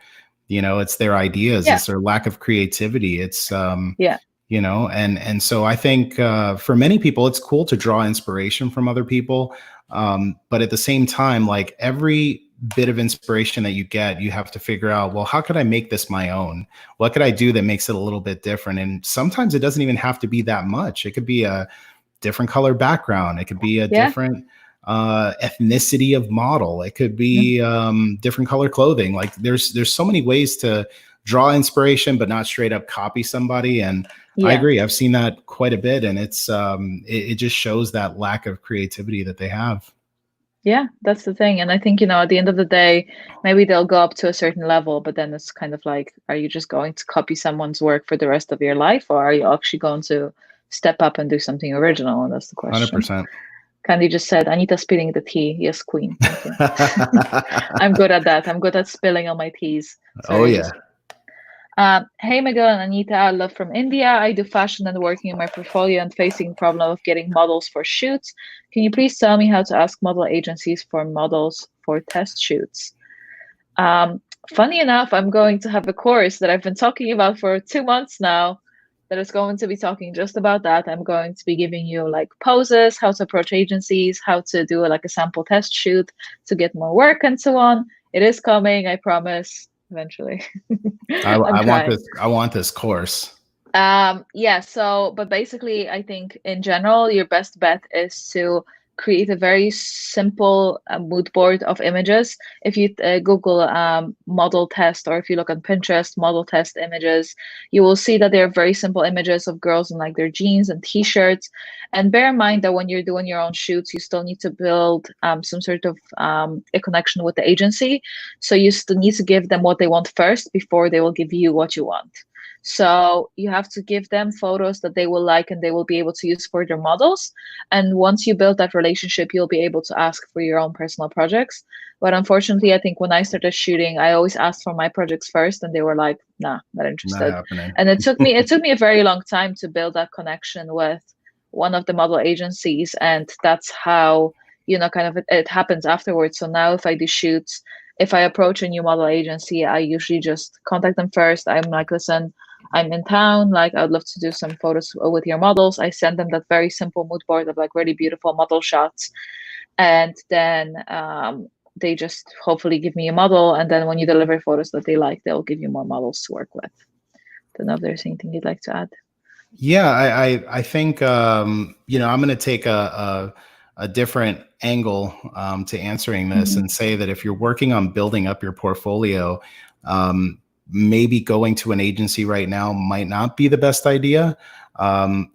it's their ideas, it's their lack of creativity. It's and so I think for many people it's cool to draw inspiration from other people, but at the same time, like, every bit of inspiration that you get, you have to figure out, well, how could I make this my own? What could I do that makes it a little bit different? And sometimes it doesn't even have to be that much. It could be a different color background. It could be a different ethnicity of model. It could be different color clothing. Like, there's so many ways to draw inspiration, but not straight up copy somebody. And I agree. I've seen that quite a bit. And it's it just shows that lack of creativity that they have. Yeah, that's the thing. And I think, at the end of the day, maybe they'll go up to a certain level, but then it's kind of like, are you just going to copy someone's work for the rest of your life, or are you actually going to step up and do something original? And that's the question. 100%. Candy just said, Anita spilling the tea. Yes, queen. Thank you. I'm good at that. I'm good at spilling on my teas. Sorry, yeah. Hey, Miguel and Anita, I love from India. I do fashion and working in my portfolio and facing the problem of getting models for shoots. Can you please tell me how to ask model agencies for models for test shoots? Funny enough, I'm going to have a course that I've been talking about for 2 months now that is going to be talking just about that. I'm going to be giving you like poses, how to approach agencies, how to do like a sample test shoot to get more work and so on. It is coming, I promise. Eventually. I want this course. But basically I think in general your best bet is to create a very simple mood board of images. If you Google model test, or if you look on Pinterest model test images, you will see that they're very simple images of girls in like their jeans and t-shirts. And bear in mind that when you're doing your own shoots, you still need to build some sort of a connection with the agency. So you still need to give them what they want first before they will give you what you want. So you have to give them photos that they will like and they will be able to use for their models. And once you build that relationship, you'll be able to ask for your own personal projects. But unfortunately, I think when I started shooting, I always asked for my projects first, and they were like, "Nah, not interested." Not happening. And it took me a very long time to build that connection with one of the model agencies, and that's how kind of it happens afterwards. So now, if I do shoots, if I approach a new model agency, I usually just contact them first. I'm like, listen, I'm in town, like I would love to do some photos with your models. I send them that very simple mood board of like really beautiful model shots. And then they just hopefully give me a model. And then when you deliver photos that they like, they'll give you more models to work with. Don't know if there's anything you'd like to add. Yeah, I think, I'm going to take a different angle to answering this and say that if you're working on building up your portfolio, maybe going to an agency right now might not be the best idea. When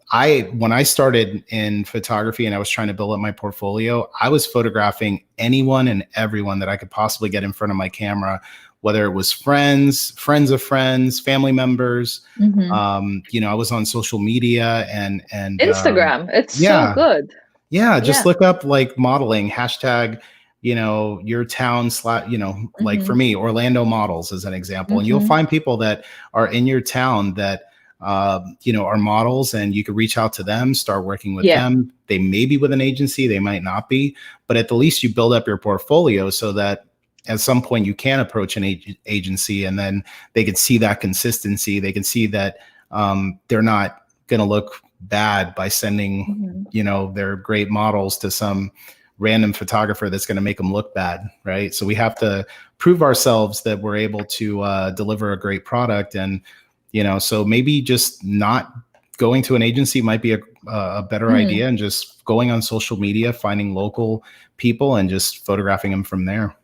I started in photography and I was trying to build up my portfolio, I was photographing anyone and everyone that I could possibly get in front of my camera, whether it was friends of friends, family members. I was on social media and Instagram. It's so good. Yeah, just look up like modeling hashtag, your town like for me, Orlando models as an example. And you'll find people that are in your town that, are models, and you could reach out to them, start working with them. They may be with an agency, they might not be, but at the least you build up your portfolio so that at some point you can approach an agency, and then they can see that consistency. They can see that they're not going to look bad by sending, their great models to some random photographer that's going to make them look bad, right? So we have to prove ourselves that we're able to deliver a great product. And, so maybe just not going to an agency might be a better idea, and just going on social media, finding local people and just photographing them from there.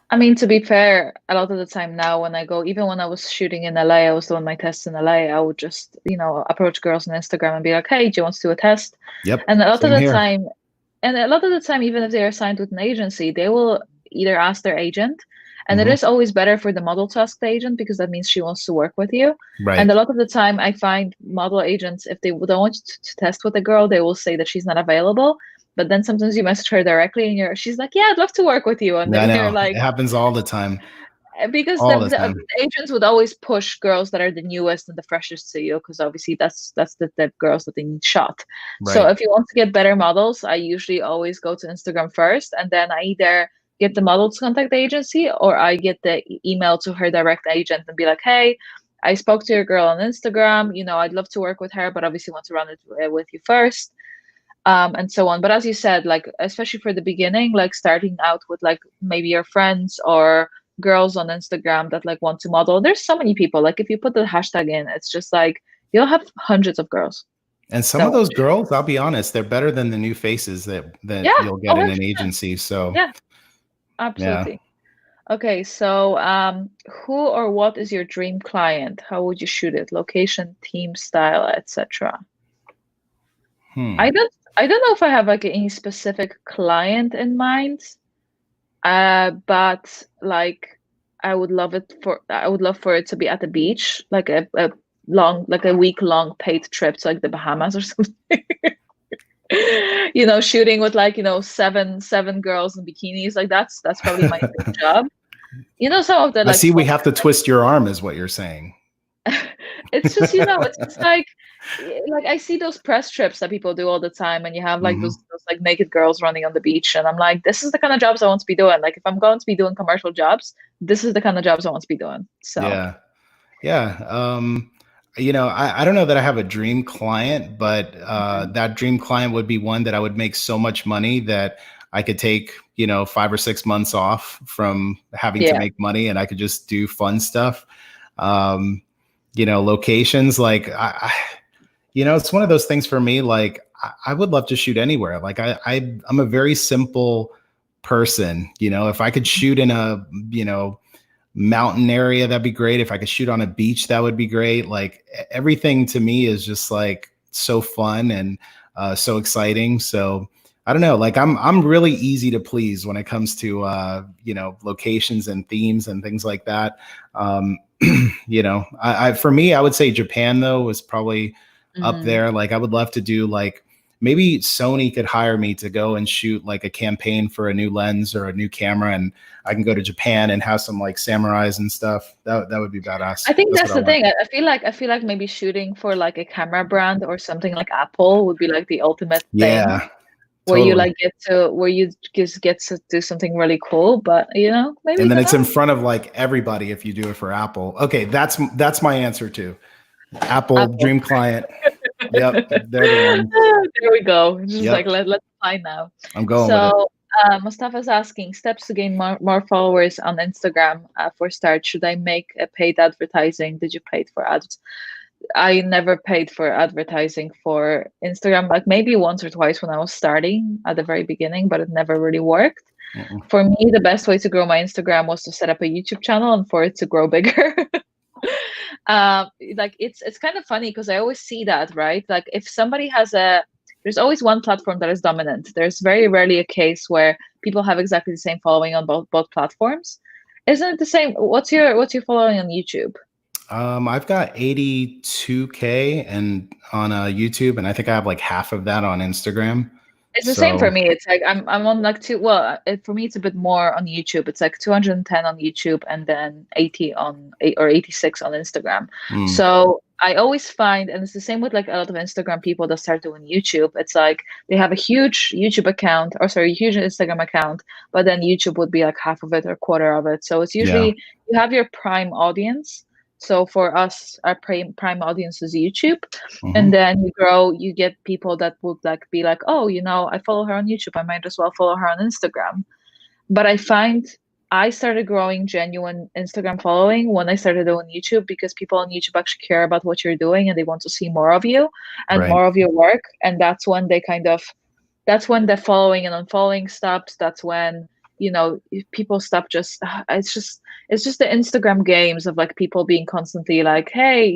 I mean, to be fair, a lot of the time now when I go, even when I was shooting in LA, I was doing my tests in LA, I would just, approach girls on Instagram and be like, hey, do you want to do a test? Yep. And a lot of the time, even if they're signed with an agency, they will either ask their agent. And it is always better for the model to ask the agent, because that means she wants to work with you. Right. And a lot of the time I find model agents, if they don't want to test with a girl, they will say that she's not available. But then sometimes you message her directly and she's like, yeah, I'd love to work with you. And then you're like, it happens all the time. Because the agents would always push girls that are the newest and the freshest to you, because obviously that's the girls that they need shot. Right. So if you want to get better models, I usually always go to Instagram first, and then I either get the model to contact the agency, or I get the email to her direct agent and be like, hey, I spoke to your girl on Instagram, I'd love to work with her, but obviously want to run it with you first. And so on. But as you said, like, especially for the beginning, like starting out with like maybe your friends or girls on Instagram that like want to model. There's so many people. Like if you put the hashtag in, it's just like you'll have hundreds of girls. And some of those girls, I'll be honest, they're better than the new faces that you'll get in an agency. So yeah, absolutely. Yeah. Okay, so who or what is your dream client? How would you shoot it? Location, team, style, etc. I don't know if I have like any specific client in mind. But like I would love for it to be at the beach, like a week-long paid trip to like the Bahamas or something. Shooting with like, seven girls in bikinis. Like that's probably my dream job. Some of the like I see we have to twist your arm is what you're saying. It's just, it's just like I see those press trips that people do all the time, and you have like those like naked girls running on the beach, and I'm like, this is the kind of jobs I want to be doing. Like if I'm going to be doing commercial jobs, this is the kind of jobs I want to be doing. So yeah. I don't know that I have a dream client, but that dream client would be one that I would make so much money that I could take 5 or 6 months off from having to make money, and I could just do fun stuff. Locations like it's one of those things for me. Like I would love to shoot anywhere. Like I'm a very simple person. If I could shoot in a mountain area, that'd be great. If I could shoot on a beach, that would be great. Like everything to me is just like so fun and so exciting. So I don't know, like I'm really easy to please when it comes to locations and themes and things like that. For me, I would say Japan though was probably up there. Like I would love to do like maybe Sony could hire me to go and shoot like a campaign for a new lens or a new camera, and I can go to Japan and have some like samurais and stuff. That would be badass. I think that's the thing. I feel like maybe shooting for like a camera brand or something like Apple would be like the ultimate thing. Yeah. Where totally. You just get to do something really cool, but maybe. And then it's in front of like everybody if you do it for Apple. Okay, that's my answer too. Apple. Dream client. Yep, they're the ones. There we go. Just like let's apply now. I'm going. So Mustafa's asking steps to gain more followers on Instagram. For start, should I make a paid advertising? Did you pay for ads? I never paid for advertising for Instagram, like maybe once or twice when I was starting at the very beginning, but it never really worked. For me, the best way to grow my Instagram was to set up a YouTube channel and for it to grow bigger. Like it's kind of funny because I always see that, right? Like if somebody there's always one platform that is dominant. There's very rarely a case where people have exactly the same following on both platforms. Isn't it the same? What's your following on YouTube? I've got 82K and on YouTube, and I think I have like half of that on Instagram. It's the same for me. It's like I'm on like for me it's a bit more on YouTube. It's like 210 on YouTube and then 86 on Instagram. So I always find, and it's the same with like a lot of Instagram people that start doing YouTube. It's like they have a huge YouTube account, huge Instagram account, but then YouTube would be like half of it or quarter of it. So it's usually you have your prime audience. So for us, our prime audience is YouTube, and then you get people that would like be like, oh, I follow her on YouTube, I might as well follow her on Instagram. But I find I started growing genuine Instagram following when I started doing YouTube, because people on YouTube actually care about what you're doing and they want to see more of you and more of your work. And that's when that's when the following and unfollowing stops. That's when people stop it's just the Instagram games of like people being constantly like, hey,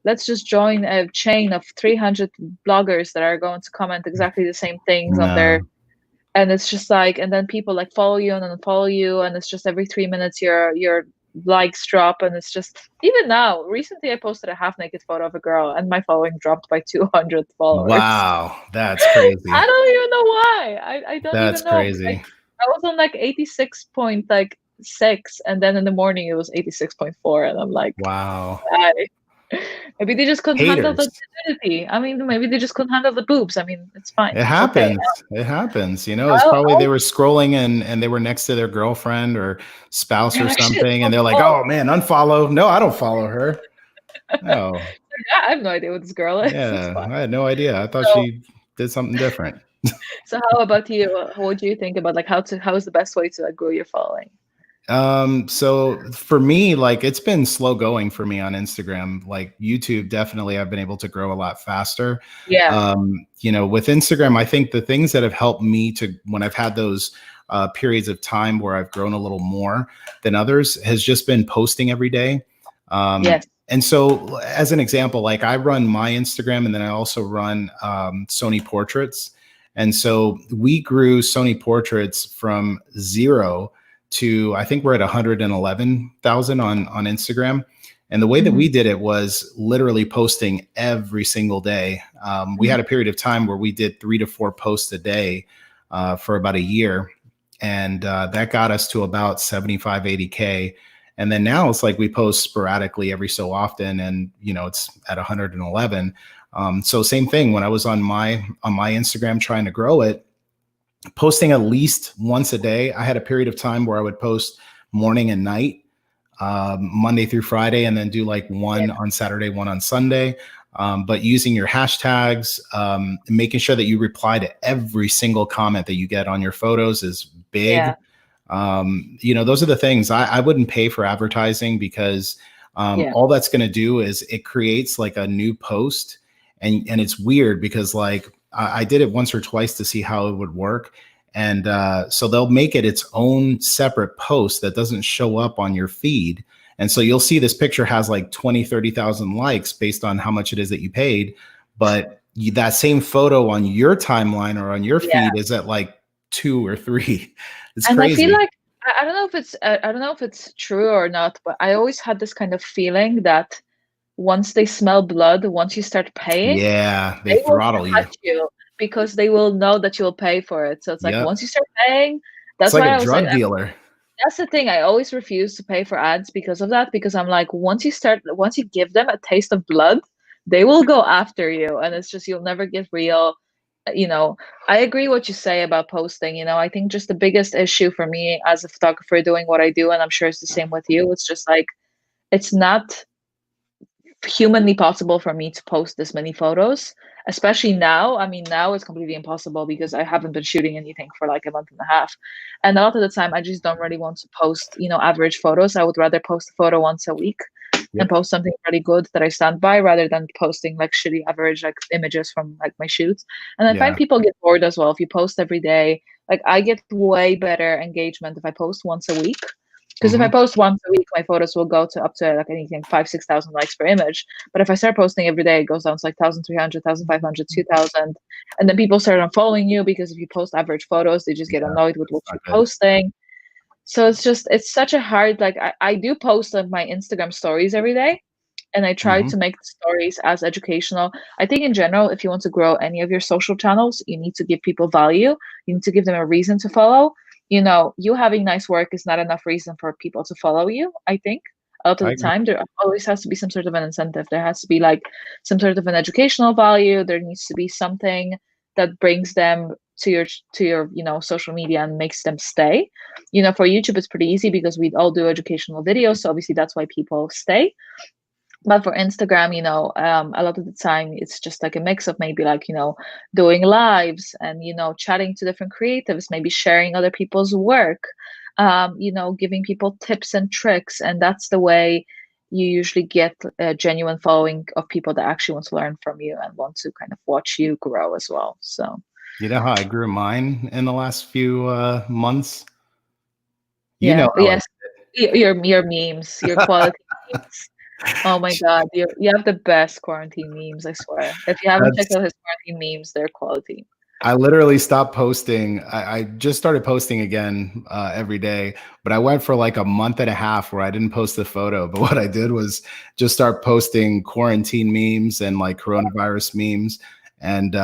let's just join a chain of 300 bloggers that are going to comment exactly the same things on their, and it's just like, and then people like follow you and unfollow you, and it's just every 3 minutes your likes drop, and it's just, even now, recently I posted a half naked photo of a girl and my following dropped by 200 followers. Wow, that's crazy. I don't even know why. I don't that's even know. Crazy. Like, I was on like 86.6, and then in the morning it was 86.4, and I'm like, wow. Maybe they just couldn't handle the rigidity. I mean, maybe they just couldn't handle the boobs. I mean, it's fine. It happens. Okay. It happens. It's probably they were scrolling and they were next to their girlfriend or spouse or something, and they're like, oh man, unfollow. No, I don't follow her. No. I have no idea what this girl is. Yeah, I had no idea. I thought she did something different. So how about you? What do you think about like how is the best way to grow your following? So for me, like it's been slow going for me on Instagram. Like YouTube, definitely I've been able to grow a lot faster. Yeah. With Instagram, I think the things that have helped me to, when I've had those periods of time where I've grown a little more than others, has just been posting every day. Yes. And so as an example, like I run my Instagram and then I also run Sony Portraits. And so we grew Sony Portraits from 0 to, I think we're at 111,000 on Instagram. And the way that we did it was literally posting every single day. We had a period of time where we did 3 to 4 posts a day for about a year. And that got us to about 75, 80K. And then now it's like we post sporadically every so often, and it's at 111. So same thing when I was on my Instagram trying to grow it, posting at least once a day. I had a period of time where I would post morning and night, Monday through Friday, and then do like one on Saturday, one on Sunday. But using your hashtags, making sure that you reply to every single comment that you get on your photos is big. Those are the things. I wouldn't pay for advertising because all that's going to do is it creates like a new post. And it's weird because like I did it once or twice to see how it would work. And so they'll make it its own separate post that doesn't show up on your feed. And so you'll see this picture has like 20, 30,000 likes based on how much it is that you paid. But that same photo on your timeline or on your feed is at like 2 or 3. It's crazy. I feel like, I don't know if it's true or not, but I always had this kind of feeling that once they smell blood, once you start paying, they throttle you because they will know that you'll pay for it. So it's like once you start paying, that's it's like why a drug dealer. That's the thing. I always refuse to pay for ads because of that, because I'm like, once you give them a taste of blood, they will go after you, and it's just, you'll never get real. I agree what you say about posting. I think just the biggest issue for me as a photographer doing what I do, and I'm sure it's the same with you, it's just like, it's not humanly possible for me to post this many photos, especially now. I mean, now it's completely impossible because I haven't been shooting anything for like a month and a half. And a lot of the time I just don't really want to post, average photos. I would rather post a photo once a week and post something really good that I stand by, rather than posting like shitty average like images from like my shoots. And I find people get bored as well if you post every day. Like I get way better engagement if I post once a week. Because if I post once a week, my photos will go to up to like anything 5,000-6,000 likes per image. But if I start posting every day, it goes down to like 1,300, 1,500, 2,000. And then people start unfollowing you because if you post average photos, they just get annoyed with what you're posting. So it's such a hard, like I do post on my Instagram stories every day. And I try to make the stories as educational. I think in general, if you want to grow any of your social channels, you need to give people value. You need to give them a reason to follow. You having nice work is not enough reason for people to follow you. I think a lot of the time there always has to be some sort of an incentive. There has to be like some sort of an educational value. There needs to be something that brings them to your social media and makes them stay. For YouTube it's pretty easy because we all do educational videos, so obviously that's why people stay. But for Instagram, a lot of the time it's just like a mix of maybe like, doing lives and, chatting to different creatives, maybe sharing other people's work, giving people tips and tricks. And that's the way you usually get a genuine following of people that actually want to learn from you and want to kind of watch you grow as well. So, you know how I grew mine in the last few months? Yes, your memes, your quality memes. Oh my God, you have the best quarantine memes, I swear. If you haven't checked out his quarantine memes, they're quality. I literally stopped posting. I just started posting again every day, but I went for like a month and a half where I didn't post a photo. But what I did was just start posting quarantine memes and like coronavirus memes. And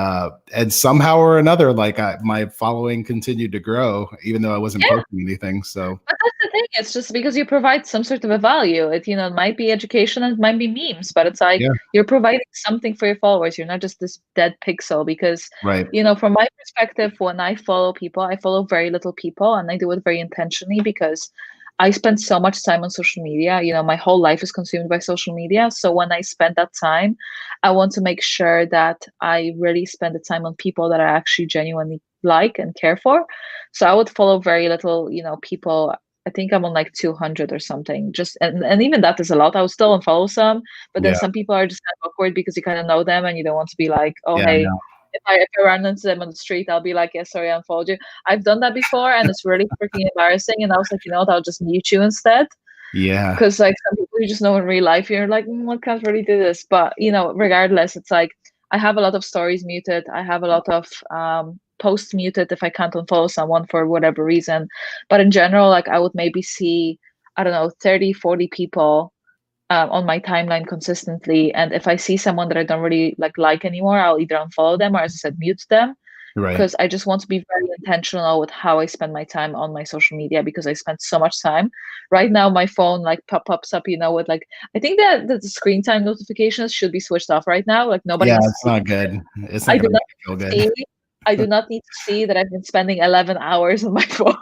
somehow or another, like my following continued to grow, even though I wasn't posting anything. So but that's the thing. It's just because you provide some sort of a value. It might be education, it might be memes, but it's like you're providing something for your followers. You're not just this dead pixel. Because from my perspective, when I follow people, I follow very little people, and I do it very intentionally because I spend so much time on social media. My whole life is consumed by social media. So when I spend that time, I want to make sure that I really spend the time on people that I actually genuinely like and care for. So I would follow very little, people. I think I'm on like 200 or something. And even that is a lot. I would still unfollow some, but then some people are just kind of awkward because you kind of know them and you don't want to be like, oh, hey. If I run into them on the street, I'll be like, yeah, sorry, I unfollowed you. I've done that before, and it's really freaking embarrassing. And I was like, what, I'll just mute you instead. Yeah. Because like some people you just know in real life, you're like, I can't really do this. But regardless, it's like I have a lot of stories muted. I have a lot of post muted if I can't unfollow someone for whatever reason. But in general, like I would maybe see, I don't know, 30, 40 people on my timeline consistently. And if I see someone that I don't really like anymore, I'll either unfollow them or, as I said, mute them. Because I just want to be very intentional with how I spend my time on my social media, because I spend so much time. Right now, my phone like pops up, with like, I think that the screen time notifications should be switched off right now. Like nobody. Yeah, it's not good. It's not gonna feel good. I do not need to see that I've been spending 11 hours on my phone.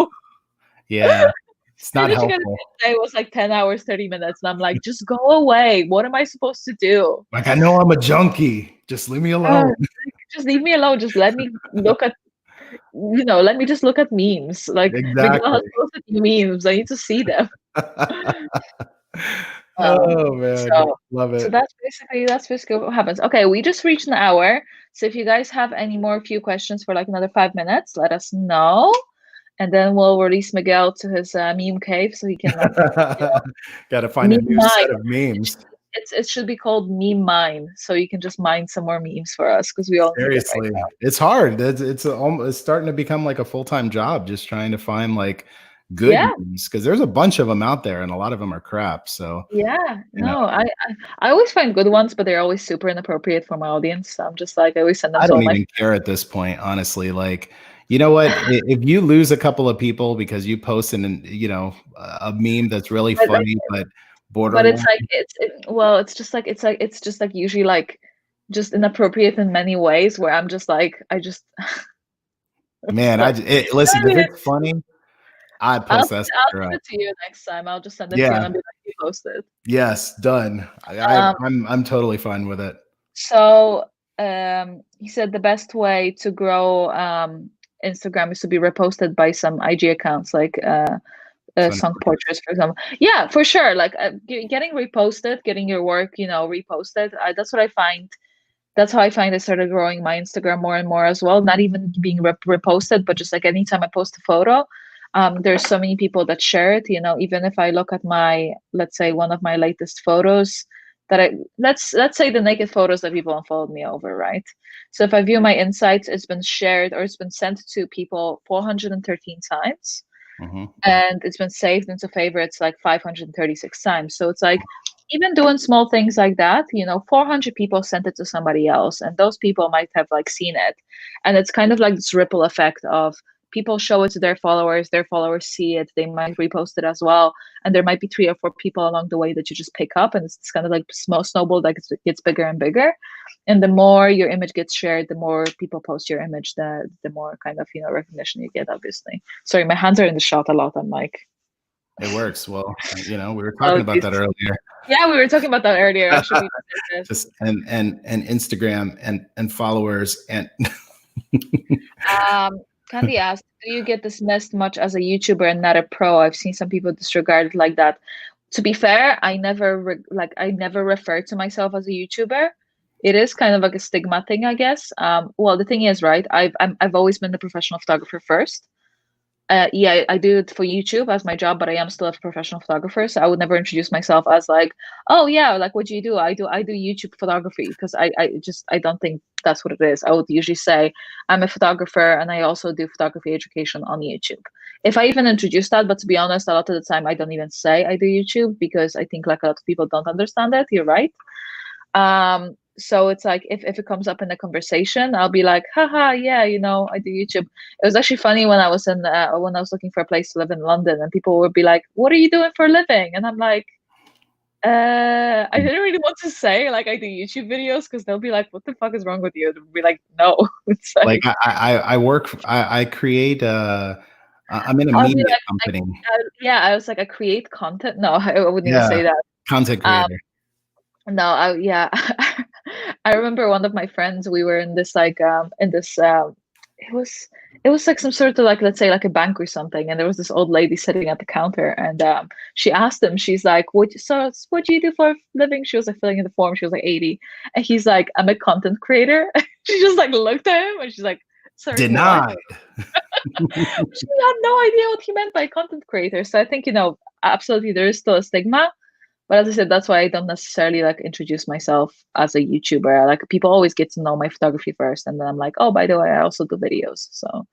Yeah, it's not helpful. It was like 10 hours, 30 minutes. And I'm like, just go away. What am I supposed to do? Like, I know I'm a junkie. Just leave me alone. Just leave me alone. Just let me look at, let me just look at memes. Like, exactly. Miguel has posted memes. I need to see them. Oh man, love it. So that's basically what happens. Okay, we just reached an hour. So if you guys have any few questions for like another 5 minutes, let us know. And then we'll release Miguel to his meme cave so he can like gotta find a new set of memes. It should be called Meme Mine, so you can just mine some more memes for us, because we all seriously need it right now. It's hard. It's starting to become like a full-time job, just trying to find like good memes, because there's a bunch of them out there and a lot of them are crap. So I always find good ones, but they're always super inappropriate for my audience. So I'm just like, I always send them. I don't even care at this point, honestly. Like, you know what? If you lose a couple of people because you post a meme that's really funny, but borderline. But it's like it's just like usually like just inappropriate in many ways, where I'm just like, man, listen, if it's funny, I post that. I'll send it to you next time. I'll just send it to you and I'll be like, you posted. Yes, done. I'm totally fine with it. So he said the best way to grow Instagram is to be reposted by some IG accounts, like song portraits, for example. Yeah, for sure. Like getting reposted, getting your work, reposted. That's what I find. That's how I find I started growing my Instagram more and more as well. Not even being reposted, but just like anytime I post a photo, there's so many people that share it. Even if I look at let's say one of my latest photos, that let's say the naked photos that people unfollowed me over, right? So if I view my insights, it's been shared or it's been sent to people 413 times. And it's been saved into favorites like 536 times. So it's like, even doing small things like that, 400 people sent it to somebody else, and those people might have like seen it. And it's kind of like this ripple effect of people show it to their followers see it, they might repost it as well. And there might be 3 or 4 people along the way that you just pick up, and it's kind of like snowball, like it gets bigger and bigger. And the more your image gets shared, the more people post your image, the more kind of, recognition you get, obviously. Sorry, my hands are in the shot a lot. I'm like, it works. Well, we were talking about that earlier. Yeah, we were talking about that earlier. Actually, just and Instagram and followers and. Candy asked, do you get dismissed much as a YouTuber and not a pro? I've seen some people disregard it like that. To be fair, I never refer to myself as a YouTuber. It is kind of like a stigma thing, I guess. Well, the thing is, right, I've always been the professional photographer first. I do it for YouTube as my job, but I am still a professional photographer. So I would never introduce myself as like, oh yeah, like what do you do? I do YouTube photography, because I don't think that's what it is. I would usually say I'm a photographer and I also do photography education on YouTube. If I even introduce that, but to be honest, a lot of the time I don't even say I do YouTube, because I think like a lot of people don't understand it. You're right. So it's like, if it comes up in a conversation, I'll be like, haha, yeah, I do YouTube. It was actually funny when I was when I was looking for a place to live in London, and people would be like, what are you doing for a living? And I'm like, I didn't really want to say like I do YouTube videos, because they'll be like, what the fuck is wrong with you? And be like, no. It's like I work, I create I'm in a media company. I was like, I create content. No, I wouldn't even say that. Content creator. No, I remember one of my friends, we were in this like it was like some sort of like, let's say like a bank or something, and there was this old lady sitting at the counter, and she asked him, she's like, what do you do for a living? She was like filling in the form. She was like 80, and he's like, I'm a content creator. She just like looked at him and she's like, sorry, denied. She had no idea what he meant by content creator. So I think absolutely there is still a stigma. But as I said, that's why I don't necessarily like introduce myself as a YouTuber. Like people always get to know my photography first, and then I'm like, oh, by the way, I also do videos. So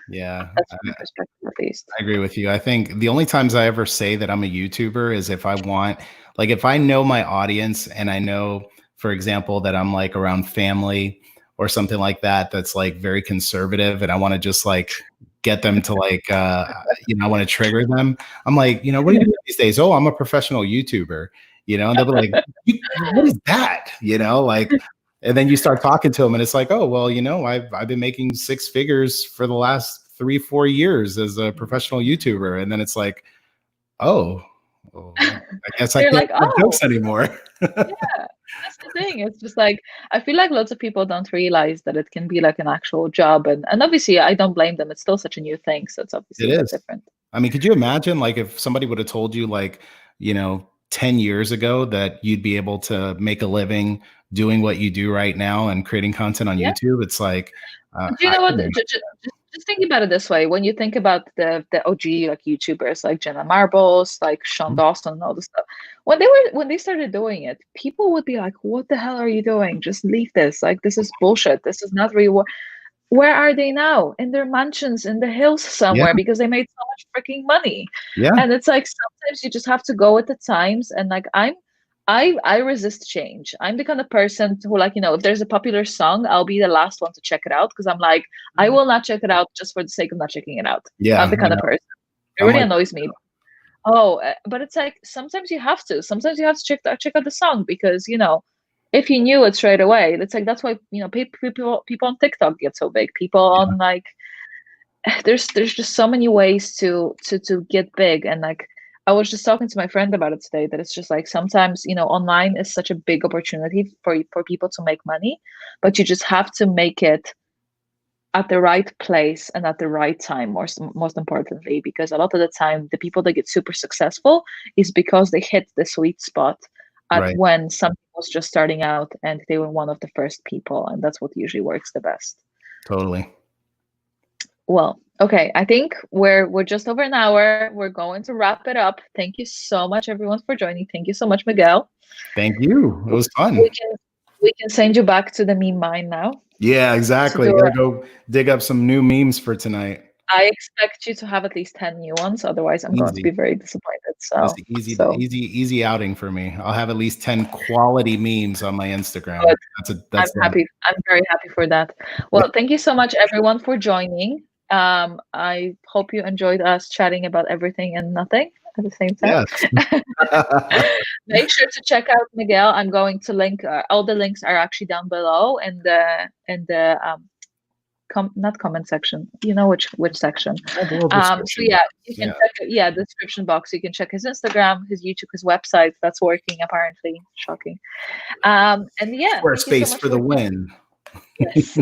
yeah, that's my perspective, at least. I agree with you. I think the only times I ever say that I'm a YouTuber is if I want, like, if I know my audience and I know, for example, that I'm like around family or something like that, that's like very conservative, and I want to just like get them to like, you know, I want to trigger them. I'm like, you know, what do you do these days? Oh, I'm a professional YouTuber, you know, and they'll be like, what is that? You know, like, and then you start talking to them and it's like, oh, well, you know, I've been making 6 figures for the last 3-4 years as a professional YouTuber. And then it's like, oh, well, I guess I can't like, make jokes anymore. Yeah, that's the thing. It's just like, I feel like lots of people don't realize that it can be like an actual job. And obviously I don't blame them. It's still such a new thing. So it's obviously a bit different. I mean, could you imagine like if somebody would have told you like, you know, 10 years ago that you'd be able to make a living doing what you do right now and creating content on YouTube? It's like, do you know what? Just think about it this way. When you think about the OG like YouTubers like Jenna Marbles, like Sean Dawson and all this stuff, when they started doing it, people would be like, what the hell are you doing? Just leave this. Like, this is bullshit. This is not real. Where are they now? In their mansions in the hills somewhere, because they made so much freaking money. Yeah. And it's like sometimes you just have to go with the times. And like I resist change. I'm the kind of person who, like, you know, if there's a popular song, I'll be the last one to check it out because I'm like, I will not check it out just for the sake of not checking it out. Yeah, I'm the kind of person. It really annoys me. Oh, but it's like sometimes you have to. Sometimes you have to check out the song because, you know, if you knew it straight away, it's like that's why, you know, people on TikTok get so big. People on like there's just so many ways to get big. And like I was just talking to my friend about it today, that it's just like sometimes, you know, online is such a big opportunity for people to make money, but you just have to make it at the right place and at the right time, most importantly, because a lot of the time the people that get super successful is because they hit the sweet spot at when something was just starting out and they were one of the first people, and that's what usually works the best. Totally. Well, okay, I think we're just over an hour. We're going to wrap it up. Thank you so much, everyone, for joining. Thank you so much, Miguel. Thank you. It was fun. We can send you back to the meme mine now. Yeah, exactly. Gotta go dig up some new memes for tonight. I expect you to have at least 10 new ones. Otherwise, I'm going to be very disappointed. So easy outing for me. I'll have at least 10 quality memes on my Instagram. That's I'm happy. I'm very happy for that. Well, thank you so much, everyone, for joining. I hope you enjoyed us chatting about everything and nothing at the same time. Yes. Make sure to check out Miguel. I'm going to link all the links are actually down below in the not comment section. You know which section. So yeah, you can check description box. You can check his Instagram, his YouTube, his website. That's working apparently. Shocking. And yeah, Squarespace for the win. Yes.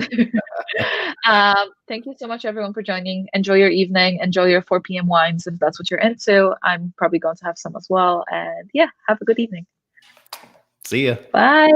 Thank you so much, everyone, for joining. Enjoy your evening. Enjoy your 4 p.m. wines if that's what you're into. I'm probably going to have some as well. And yeah, have a good evening. See ya. Bye.